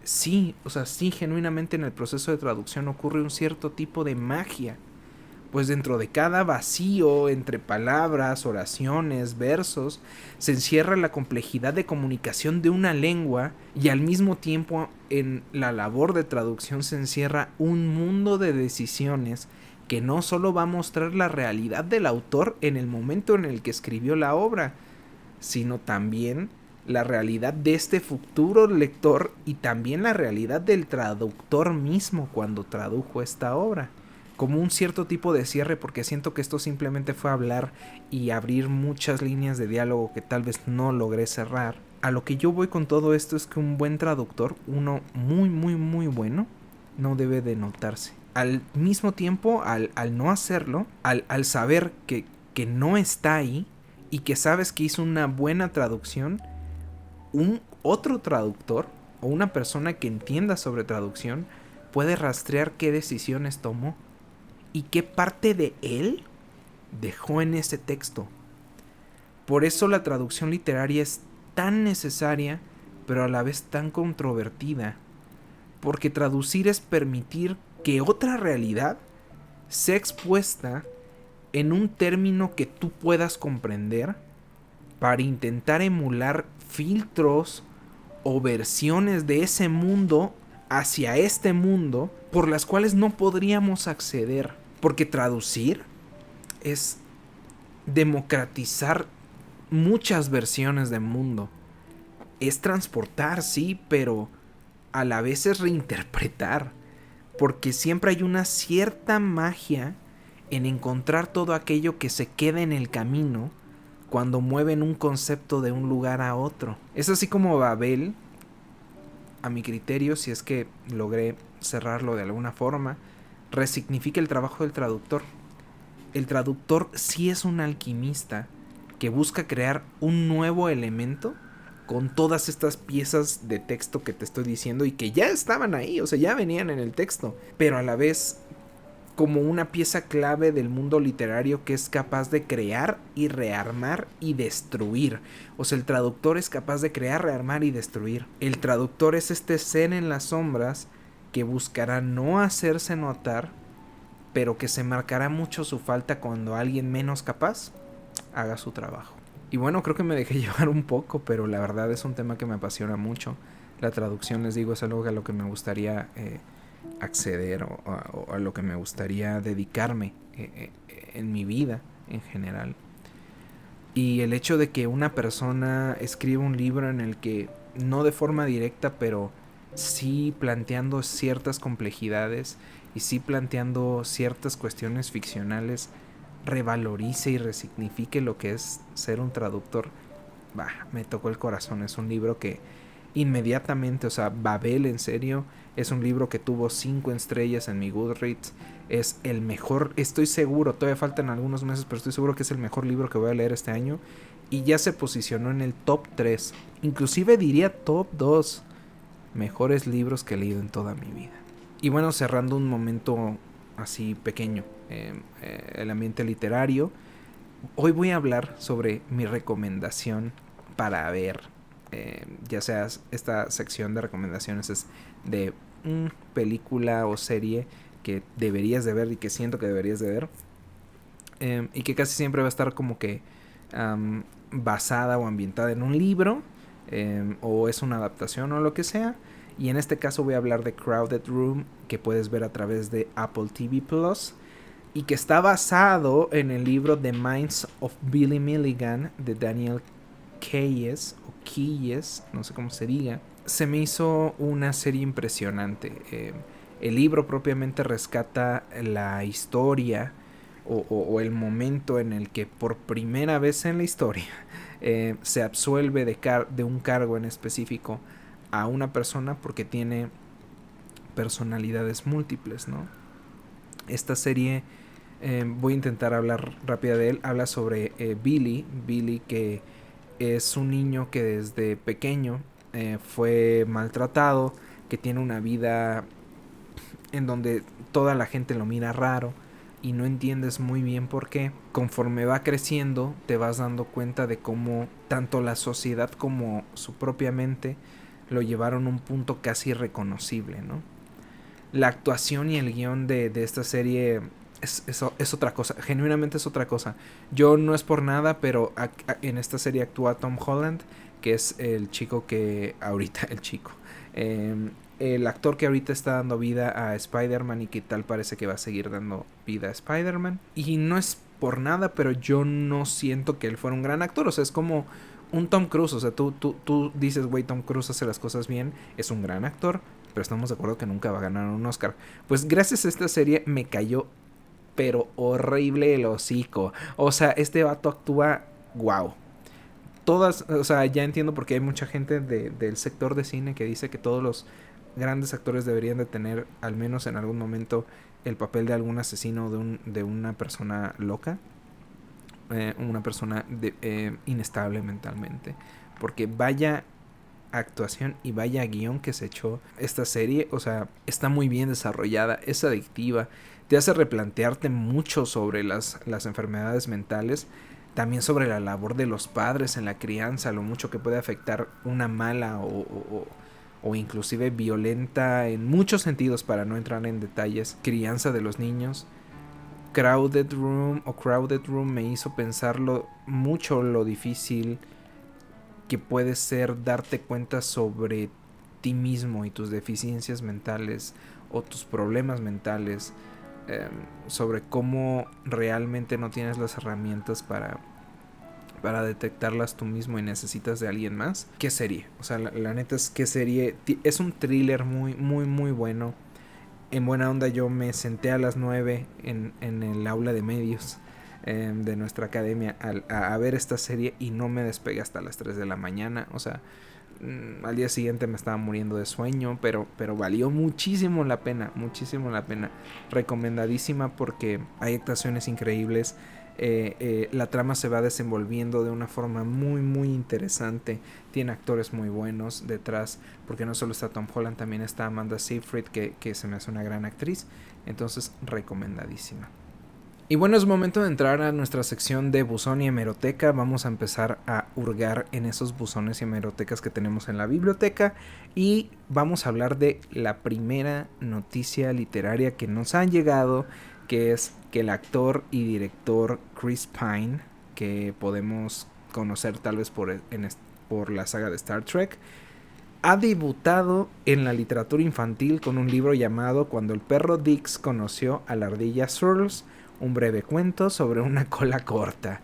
sí, genuinamente en el proceso de traducción ocurre un cierto tipo de magia. Pues dentro de cada vacío entre palabras, oraciones, versos, se encierra la complejidad de comunicación de una lengua, y al mismo tiempo en la labor de traducción se encierra un mundo de decisiones que no solo va a mostrar la realidad del autor en el momento en el que escribió la obra, sino también la realidad de este futuro lector, y también la realidad del traductor mismo cuando tradujo esta obra, como un cierto tipo de cierre, porque siento que esto simplemente fue hablar y abrir muchas líneas de diálogo que tal vez no logré cerrar. A lo que yo voy con todo esto es que un buen traductor, uno muy muy muy bueno, no debe de notarse. al mismo tiempo, al no hacerlo, al saber que no está ahí y que sabes que hizo una buena traducción, un otro traductor o una persona que entienda sobre traducción puede rastrear qué decisiones tomó y qué parte de él dejó en ese texto. Por eso la traducción literaria es tan necesaria, pero a la vez tan controvertida. Porque traducir es permitir que otra realidad sea expuesta en un término que tú puedas comprender para intentar emular filtros o versiones de ese mundo hacia este mundo por las cuales no podríamos acceder. Porque traducir es democratizar muchas versiones del mundo. Es transportar, sí, pero a la vez es reinterpretar. Porque siempre hay una cierta magia en encontrar todo aquello que se queda en el camino cuando mueven un concepto de un lugar a otro. Es así como Babel, a mi criterio, si es que logré cerrarlo de alguna forma, resignifica el trabajo del traductor. El traductor sí es un alquimista que busca crear un nuevo elemento con todas estas piezas de texto que te estoy diciendo y que ya estaban ahí, o sea, ya venían en el texto, pero a la vez como una pieza clave del mundo literario que es capaz de crear y rearmar y destruir. O sea, el traductor es capaz de crear, rearmar y destruir. El traductor es este ser en las sombras que buscará no hacerse notar, pero que se marcará mucho su falta cuando alguien menos capaz haga su trabajo. Y bueno, creo que me dejé llevar un poco, pero la verdad es un tema que me apasiona mucho. La traducción, les digo, es algo a lo que me gustaría acceder o a lo que me gustaría dedicarme en mi vida en general. Y el hecho de que una persona escriba un libro en el que, no de forma directa, pero sí planteando ciertas complejidades y sí planteando ciertas cuestiones ficcionales, revalorice y resignifique lo que es ser un traductor, bah, me tocó el corazón. Es un libro que inmediatamente, o sea, Babel, en serio, es un libro que tuvo 5 estrellas en mi Goodreads. Es el mejor, estoy seguro, todavía faltan algunos meses, pero estoy seguro que es el mejor libro que voy a leer este año. Y ya se posicionó en el top 3, inclusive diría top 2 mejores libros que he leído en toda mi vida. Y bueno, cerrando un momento así pequeño, el ambiente literario, hoy voy a hablar sobre mi recomendación para ver. Ya sea esta sección de recomendaciones es de película o serie que deberías de ver y que siento que deberías de ver. Y que casi siempre va a estar como que basada o ambientada en un libro, o es una adaptación o lo que sea. Y en este caso voy a hablar de Crowded Room, que puedes ver a través de Apple TV Plus, y que está basado en el libro The Minds of Billy Milligan de Daniel Keyes, o Keyes, no sé cómo se diga. Se me hizo una serie impresionante. El libro propiamente rescata la historia o el momento en el que por primera vez en la historia se absuelve de un cargo en específico a una persona porque tiene personalidades múltiples, ¿no? Esta serie, voy a intentar hablar rápida de él, habla sobre Billy, que es un niño que desde pequeño fue maltratado, que tiene una vida en donde toda la gente lo mira raro y no entiendes muy bien por qué. Conforme va creciendo te vas dando cuenta de cómo tanto la sociedad como su propia mente lo llevaron a un punto casi irreconocible, ¿no? La actuación y el guión de esta serie es otra cosa, genuinamente es otra cosa. Yo no es por nada, pero en esta serie actúa Tom Holland, que es el chico que ahorita, el actor que ahorita está dando vida a Spider-Man y que tal parece que va a seguir dando vida a Spider-Man. Y no es por nada, pero yo no siento que él fuera un gran actor. O sea, es como un Tom Cruise. O sea, tú dices, güey, Tom Cruise hace las cosas bien, es un gran actor, pero estamos de acuerdo que nunca va a ganar un Oscar. Pues gracias a esta serie me cayó pero horrible el hocico. O sea, este vato actúa wow. Todas, o sea, ya entiendo porque hay mucha gente del sector de cine que dice que todos los grandes actores deberían de tener al menos en algún momento el papel de algún asesino de una persona loca, una persona inestable mentalmente. Porque vaya actuación y vaya guión que se echó esta serie. O sea, está muy bien desarrollada, es adictiva, te hace replantearte mucho sobre las enfermedades mentales, también sobre la labor de los padres en la crianza, lo mucho que puede afectar una mala o inclusive violenta en muchos sentidos, para no entrar en detalles, crianza de los niños. Crowded Room me hizo pensarlo mucho lo difícil que puede ser darte cuenta sobre ti mismo y tus deficiencias mentales o tus problemas mentales, sobre cómo realmente no tienes las herramientas para detectarlas tú mismo y necesitas de alguien más. ¿Qué serie? O sea, la neta es que serie. Es un thriller muy, muy, muy bueno. En buena onda, yo me senté a las 9 en el aula de medios de nuestra academia a ver esta serie y no me despegué hasta las 3 de la mañana. O sea, al día siguiente me estaba muriendo de sueño, pero valió muchísimo la pena, muchísimo la pena. Recomendadísima porque hay actuaciones increíbles. La trama se va desenvolviendo de una forma muy, muy interesante. Tiene actores muy buenos detrás, porque no solo está Tom Holland, también está Amanda Seyfried, que se me hace una gran actriz. Entonces, recomendadísima. Y bueno, es momento de entrar a nuestra sección de buzón y hemeroteca. Vamos a empezar a hurgar en esos buzones y hemerotecas que tenemos en la biblioteca. Y vamos a hablar de la primera noticia literaria que nos han llegado, que es que el actor y director Chris Pine, que podemos conocer tal vez por la saga de Star Trek, ha debutado en la literatura infantil con un libro llamado Cuando el perro Dix conoció a la ardilla Surls, un breve cuento sobre una cola corta.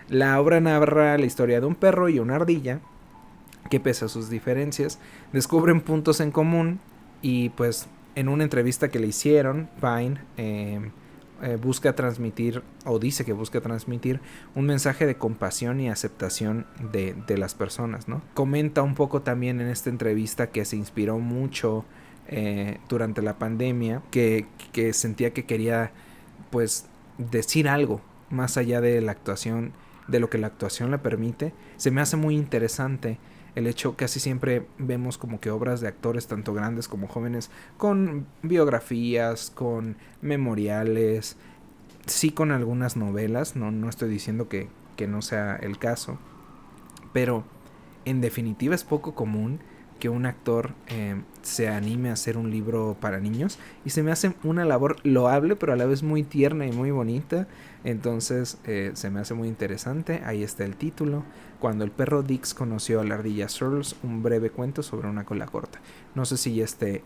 La obra narra la historia de un perro y una ardilla que, pese a sus diferencias, descubren puntos en común. Y pues en una entrevista que le hicieron, Pine busca transmitir, o dice que busca transmitir, un mensaje de compasión y aceptación de las personas, ¿no? Comenta un poco también en esta entrevista que se inspiró mucho durante la pandemia, que sentía que quería pues decir algo más allá de la actuación, de lo que la actuación le permite. Se me hace muy interesante el hecho, casi siempre vemos como que obras de actores tanto grandes como jóvenes con biografías, con memoriales, sí, con algunas novelas, no estoy diciendo que no sea el caso, pero en definitiva es poco común que un actor se anime a hacer un libro para niños, y se me hace una labor loable, pero a la vez muy tierna y muy bonita. Entonces se me hace muy interesante. Ahí está el título: Cuando el perro Dix conoció a la ardilla Surls, un breve cuento sobre una cola corta. No sé si ya esté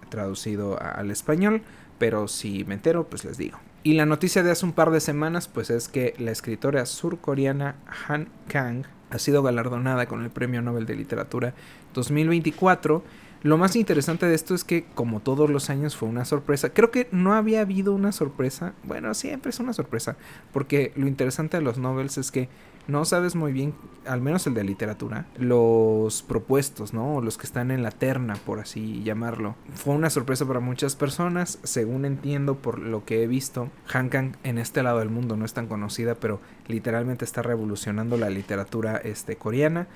traducido al español, pero si me entero, pues les digo. Y la noticia de hace un par de semanas, pues es que la escritora surcoreana Han Kang ha sido galardonada con el Premio Nobel de Literatura 2024. Lo más interesante de esto es que, como todos los años, fue una sorpresa. Creo que no había habido una sorpresa. Bueno, siempre es una sorpresa, porque lo interesante de los Nobels es que no sabes muy bien, al menos el de literatura, los propuestos, ¿no? O los que están en la terna, por así llamarlo. Fue una sorpresa para muchas personas. Según entiendo por lo que he visto, Han Kang en este lado del mundo no es tan conocida, pero literalmente está revolucionando la literatura coreana.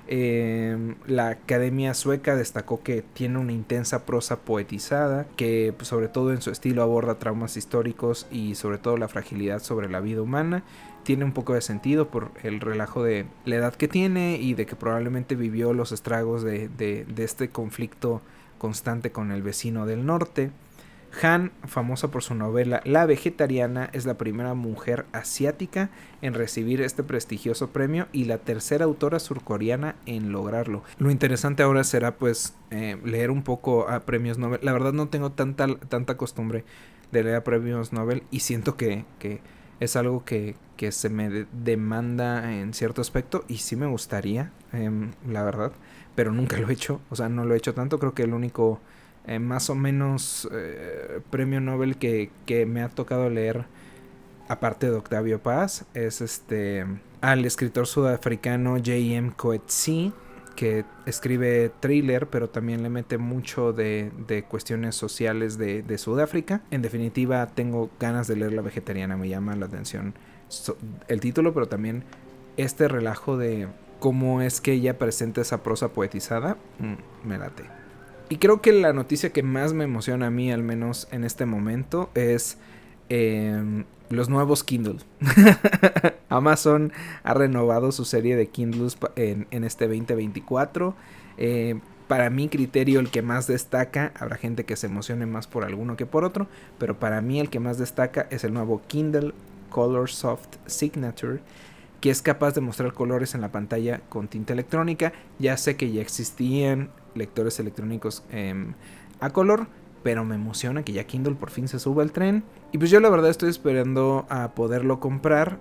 La Academia Sueca destacó que tiene una intensa prosa poetizada, que pues, sobre todo en su estilo aborda traumas históricos y sobre todo la fragilidad sobre la vida humana. Tiene un poco de sentido por el relajo de la edad que tiene y de que probablemente vivió los estragos de este conflicto constante con el vecino del norte. Han, famosa por su novela La Vegetariana, es la primera mujer asiática en recibir este prestigioso premio y la tercera autora surcoreana en lograrlo. Lo interesante ahora será pues leer un poco a premios Nobel. La verdad no tengo tanta costumbre de leer a premios Nobel, y siento que es algo que se me demanda en cierto aspecto, y sí me gustaría, la verdad, pero nunca lo he hecho. O sea, no lo he hecho tanto. Creo que el único más o menos premio Nobel que me ha tocado leer, aparte de Octavio Paz, es al escritor sudafricano J.M. Coetzee, que escribe thriller, pero también le mete mucho de cuestiones sociales de Sudáfrica. En definitiva, tengo ganas de leer La Vegetariana, me llama la atención el título, pero también este relajo de cómo es que ella presenta esa prosa poetizada, me late. Y creo que la noticia que más me emociona a mí, al menos en este momento, es los nuevos Kindle. Amazon ha renovado su serie de Kindles en este 2024. Para mi criterio, el que más destaca, habrá gente que se emocione más por alguno que por otro, pero para mí el que más destaca es el nuevo Kindle Color Soft Signature, que es capaz de mostrar colores en la pantalla con tinta electrónica. Ya sé que ya existían lectores electrónicos a color, pero me emociona que ya Kindle por fin se suba al tren. Y pues yo la verdad estoy esperando a poderlo comprar.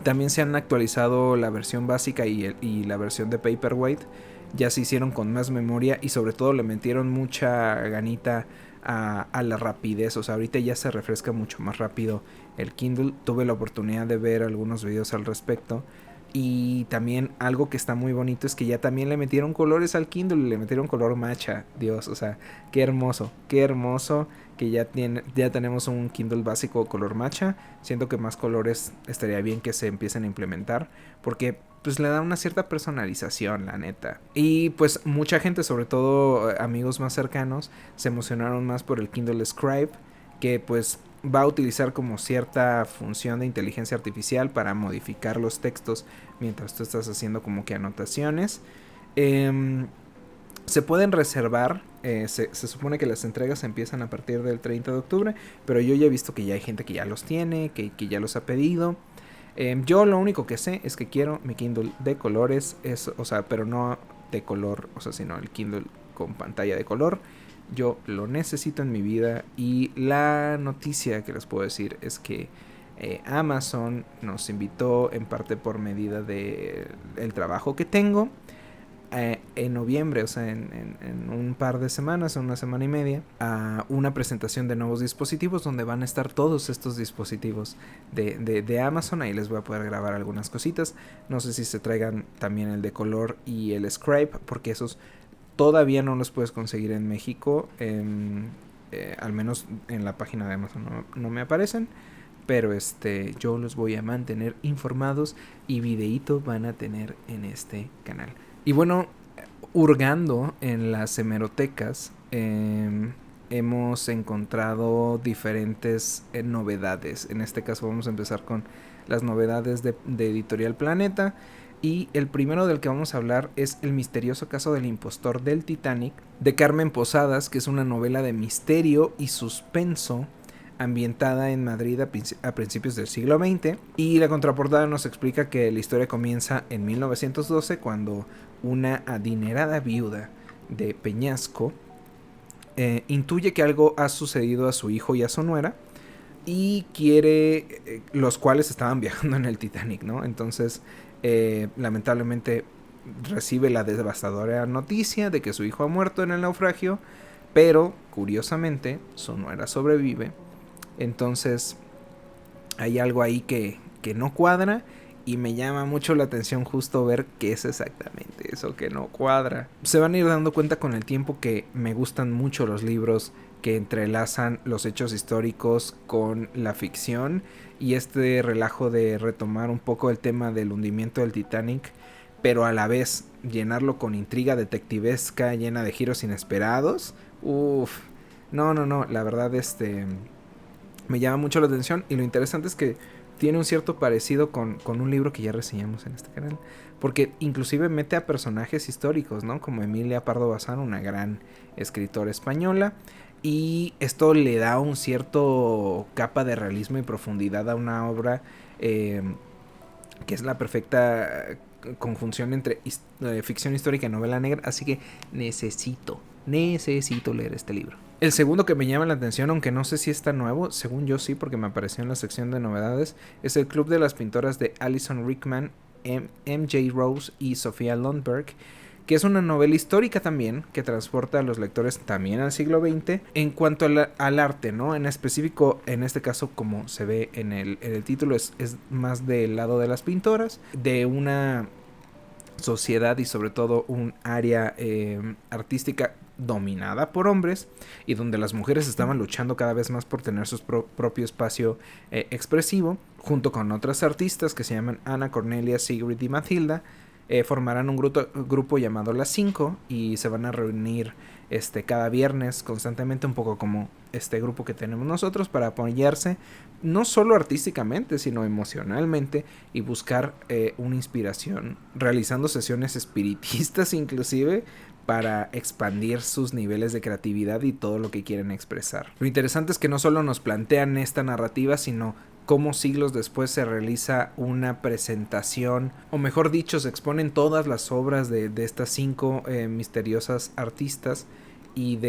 También se han actualizado la versión básica y la versión de Paperwhite. Ya se hicieron con más memoria y sobre todo le metieron mucha ganita a la rapidez. O sea, ahorita ya se refresca mucho más rápido el Kindle. Tuve la oportunidad de ver algunos videos al respecto. Y también algo que está muy bonito es que ya también le metieron colores al Kindle, le metieron color matcha. Dios, o sea, qué hermoso que ya tenemos un Kindle básico color matcha. Siento que más colores estaría bien que se empiecen a implementar, porque pues le da una cierta personalización, la neta. Y pues mucha gente, sobre todo amigos más cercanos, se emocionaron más por el Kindle Scribe, que pues va a utilizar como cierta función de inteligencia artificial para modificar los textos mientras tú estás haciendo como que anotaciones. Se pueden reservar, se supone que las entregas empiezan a partir del 30 de octubre, pero yo ya he visto que ya hay gente que ya los tiene, que ya los ha pedido. Yo lo único que sé es que quiero mi Kindle de colores, o sea, pero no de color, o sea, sino el Kindle con pantalla de color. Yo lo necesito en mi vida. Y la noticia que les puedo decir es que Amazon nos invitó, en parte por medida del trabajo que tengo, en noviembre, o sea, en un par de semanas, en una semana y media, a una presentación de nuevos dispositivos donde van a estar todos estos dispositivos de Amazon. Ahí les voy a poder grabar algunas cositas. No sé si se traigan también el de color y el Scribe, porque esos todavía no los puedes conseguir en México. Al menos en la página de Amazon no me aparecen. Pero yo los voy a mantener informados y videíto van a tener en este canal. Y bueno, hurgando en las hemerotecas, hemos encontrado diferentes novedades. En este caso vamos a empezar con las novedades de Editorial Planeta. Y el primero del que vamos a hablar es El misterioso caso del impostor del Titanic, de Carmen Posadas, que es una novela de misterio y suspenso ambientada en Madrid a principios del siglo XX. Y la contraportada nos explica que la historia comienza en 1912, cuando una adinerada viuda de Peñasco intuye que algo ha sucedido a su hijo y a su nuera, y quiere, los cuales estaban viajando en el Titanic, ¿no? Entonces lamentablemente recibe la devastadora noticia de que su hijo ha muerto en el naufragio, pero curiosamente su nuera sobrevive. Entonces hay algo ahí que no cuadra, y me llama mucho la atención justo ver qué es exactamente eso que no cuadra. Se van a ir dando cuenta con el tiempo que me gustan mucho los libros que entrelazan los hechos históricos con la ficción, y este relajo de retomar un poco el tema del hundimiento del Titanic, pero a la vez llenarlo con intriga detectivesca llena de giros inesperados. Uf, no, la verdad me llama mucho la atención. Y lo interesante es que tiene un cierto parecido con un libro que ya reseñamos en este canal, porque inclusive mete a personajes históricos, ¿no? Como Emilia Pardo Bazán, una gran escritora española, y esto le da un cierto capa de realismo y profundidad a una obra que es la perfecta conjunción entre ficción histórica y novela negra. Así que necesito leer este libro. El segundo que me llama la atención, aunque no sé si está nuevo, según yo sí, porque me apareció en la sección de novedades, es El Club de las Pintoras de Alison Rickman, MJ Rose y Sofía Lundberg, que es una novela histórica también, que transporta a los lectores también al siglo XX en cuanto al arte, ¿no? En específico, en este caso, como se ve en el título, es más del lado de las pintoras, de una sociedad y sobre todo un área artística dominada por hombres y donde las mujeres estaban luchando cada vez más por tener su propio espacio expresivo, junto con otras artistas que se llaman Ana, Cornelia, Sigrid y Matilda. Formarán un grupo llamado Las Cinco y se van a reunir cada viernes constantemente, un poco como este grupo que tenemos nosotros, para apoyarse no solo artísticamente sino emocionalmente y buscar una inspiración, realizando sesiones espiritistas inclusive, para expandir sus niveles de creatividad y todo lo que quieren expresar. Lo interesante es que no solo nos plantean esta narrativa, sino cómo siglos después se realiza una presentación, o mejor dicho, se exponen todas las obras de estas 5 misteriosas artistas y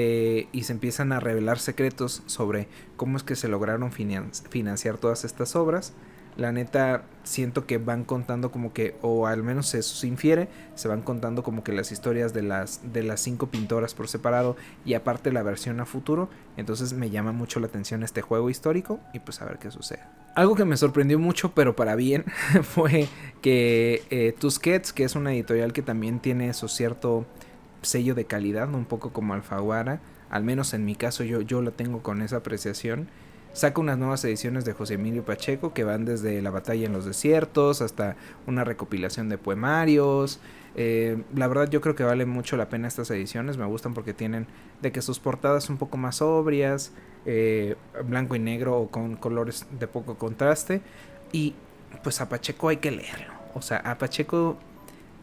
se empiezan a revelar secretos sobre cómo es que se lograron financiar todas estas obras. La neta, siento que van contando como que, o al menos eso se infiere, se van contando como que las historias de las 5 pintoras por separado y aparte la versión a futuro. Entonces me llama mucho la atención este juego histórico y pues a ver qué sucede. Algo que me sorprendió mucho, pero para bien, fue que Tusquets, que es una editorial que también tiene su cierto sello de calidad, un poco como Alfaguara, al menos en mi caso yo la tengo con esa apreciación, saca unas nuevas ediciones de José Emilio Pacheco que van desde La batalla en los desiertos hasta una recopilación de poemarios. La verdad yo creo que vale mucho la pena estas ediciones, me gustan porque tienen de que sus portadas un poco más sobrias, blanco y negro o con colores de poco contraste, y pues a Pacheco hay que leerlo, o sea, a Pacheco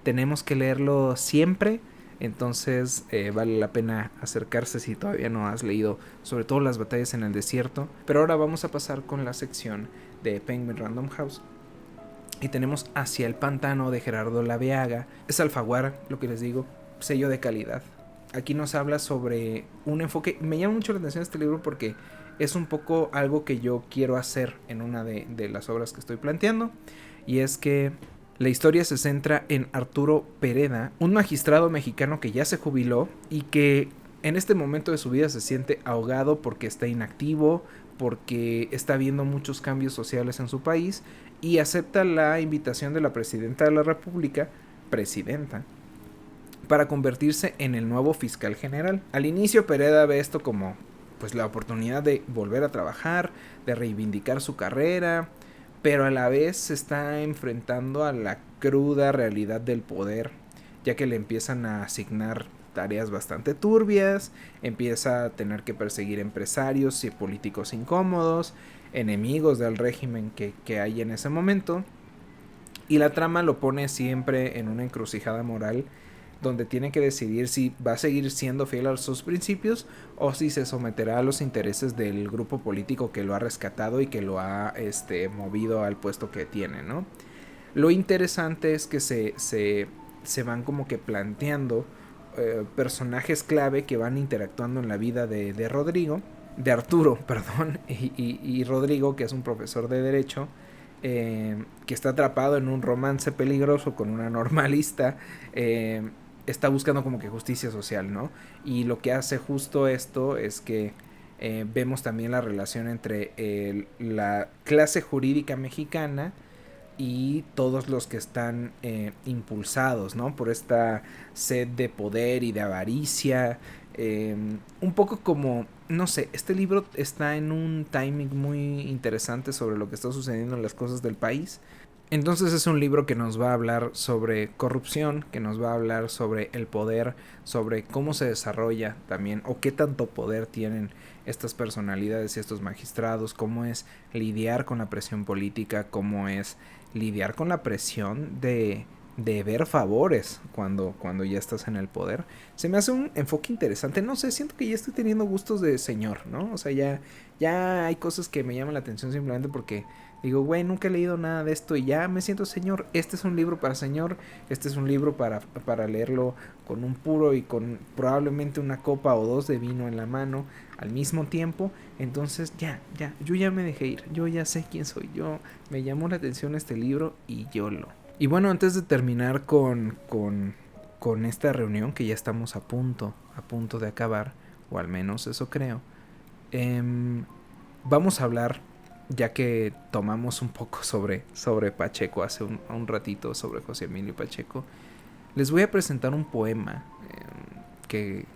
tenemos que leerlo siempre. Entonces vale la pena acercarse si todavía no has leído, sobre todo Las batallas en el desierto. Pero ahora vamos a pasar con la sección de Penguin Random House. Y tenemos Hacia el pantano de Gerardo Laveaga. Es Alfaguara, lo que les digo, sello de calidad. Aquí nos habla sobre un enfoque. Me llama mucho la atención este libro porque es un poco algo que yo quiero hacer en una de las obras que estoy planteando. Y es que la historia se centra en Arturo Pereda, un magistrado mexicano que ya se jubiló y que en este momento de su vida se siente ahogado porque está inactivo, porque está viendo muchos cambios sociales en su país, y acepta la invitación de la presidenta de la República, para convertirse en el nuevo fiscal general. Al inicio Pereda ve esto como pues la oportunidad de volver a trabajar, de reivindicar su carrera, pero a la vez se está enfrentando a la cruda realidad del poder, ya que le empiezan a asignar tareas bastante turbias, empieza a tener que perseguir empresarios y políticos incómodos, enemigos del régimen que hay en ese momento, y la trama lo pone siempre en una encrucijada moral donde tiene que decidir si va a seguir siendo fiel a sus principios o si se someterá a los intereses del grupo político que lo ha rescatado y que lo ha movido al puesto que tiene, ¿no? Lo interesante es que se van como que planteando personajes clave que van interactuando en la vida de Arturo, perdón, y Rodrigo, que es un profesor de derecho, que está atrapado en un romance peligroso con una normalista. Está buscando como que justicia social, ¿no? Y lo que hace justo esto es que vemos también la relación entre la clase jurídica mexicana y todos los que están impulsados, ¿no? Por esta sed de poder y de avaricia. Un poco como, no sé, este libro está en un timing muy interesante sobre lo que está sucediendo en las cosas del país. Entonces es un libro que nos va a hablar sobre corrupción, que nos va a hablar sobre el poder, sobre cómo se desarrolla también o qué tanto poder tienen estas personalidades y estos magistrados, cómo es lidiar con la presión política, cómo es lidiar con la presión de ver favores cuando ya estás en el poder. Se me hace un enfoque interesante, no sé, siento que ya estoy teniendo gustos de señor, ¿no? O sea, ya hay cosas que me llaman la atención simplemente porque digo, güey, nunca he leído nada de esto y ya me siento señor. Este es un libro para señor, este es un libro para leerlo con un puro y con probablemente una copa o dos de vino en la mano al mismo tiempo. Entonces yo ya me dejé ir, yo ya sé quién soy yo, me llamó la atención este libro y yo lo. Y bueno, antes de terminar con esta reunión que ya estamos a punto de acabar, o al menos eso creo, vamos a hablar, ya que tomamos un poco sobre Pacheco hace un ratito, sobre José Emilio Pacheco, Les voy a presentar un poema que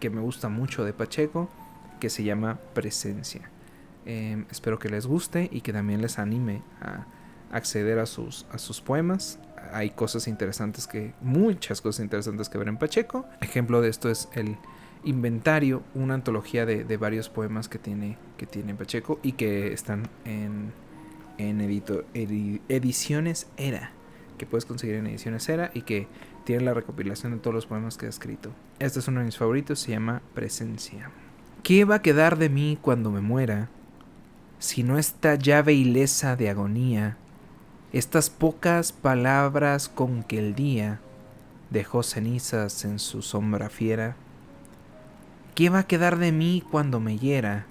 me gusta mucho de Pacheco, que se llama Presencia. Espero que les guste y que también les anime a acceder a sus poemas. Hay muchas cosas interesantes que ver en Pacheco. Ejemplo de esto es el Inventario, una antología de varios poemas que tiene Pacheco y que están en Ediciones Era, que puedes conseguir en Ediciones Era y que tiene la recopilación de todos los poemas que ha escrito. Este es uno de mis favoritos, se llama Presencia. ¿Qué va a quedar de mí cuando me muera? Si no esta llave ilesa de agonía, estas pocas palabras con que el día dejó cenizas en su sombra fiera. ¿Qué va a quedar de mí cuando me hiera?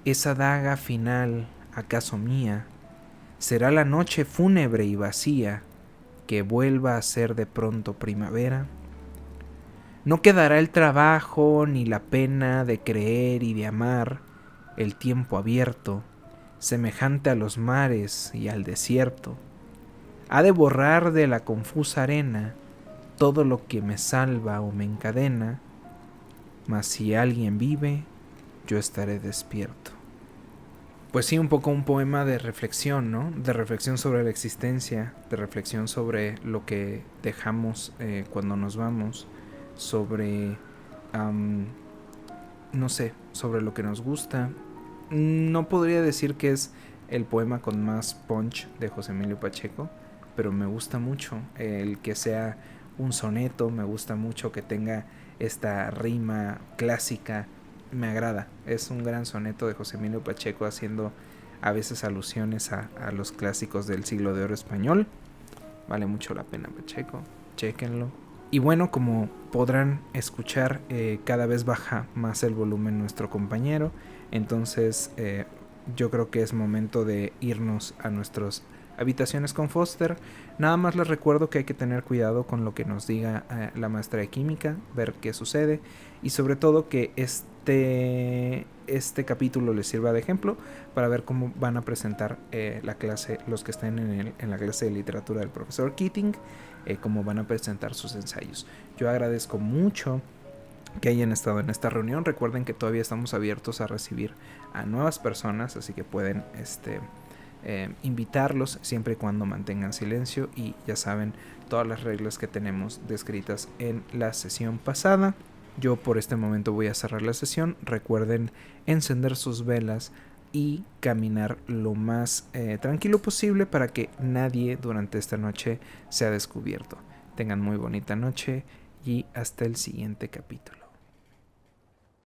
Esa daga final, acaso mía, será la noche fúnebre y vacía que vuelva a ser de pronto primavera. No quedará el trabajo ni la pena de creer y de amar, el tiempo abierto, semejante a los mares y al desierto. Ha de borrar de la confusa arena todo lo que me salva o me encadena, mas si alguien vive, yo estaré despierto. Pues sí, un poco un poema de reflexión, ¿no? De reflexión sobre la existencia, de reflexión sobre lo que dejamos cuando nos vamos, sobre, no sé, sobre lo que nos gusta. No podría decir que es el poema con más punch de José Emilio Pacheco, pero me gusta mucho el que sea un soneto, me gusta mucho que tenga esta rima clásica, me agrada. Es un gran soneto de José Emilio Pacheco haciendo a veces alusiones a los clásicos del siglo de oro español. Vale mucho la pena Pacheco, chéquenlo. Y bueno, como podrán escuchar, cada vez baja más el volumen nuestro compañero, entonces yo creo que es momento de irnos a nuestras habitaciones con Foster. Nada más les recuerdo que hay que tener cuidado con lo que nos diga la maestra de química, ver qué sucede y sobre todo que este capítulo les sirva de ejemplo para ver cómo van a presentar la clase los que estén en la clase de literatura del profesor Keating, cómo van a presentar sus ensayos. Yo agradezco mucho que hayan estado en esta reunión. Recuerden que todavía estamos abiertos a recibir a nuevas personas, así que pueden invitarlos siempre y cuando mantengan silencio y ya saben todas las reglas que tenemos descritas en la sesión pasada. Yo por este momento voy a cerrar la sesión. Recuerden encender sus velas y caminar lo más tranquilo posible para que nadie durante esta noche sea descubierto. Tengan muy bonita noche y hasta el siguiente capítulo.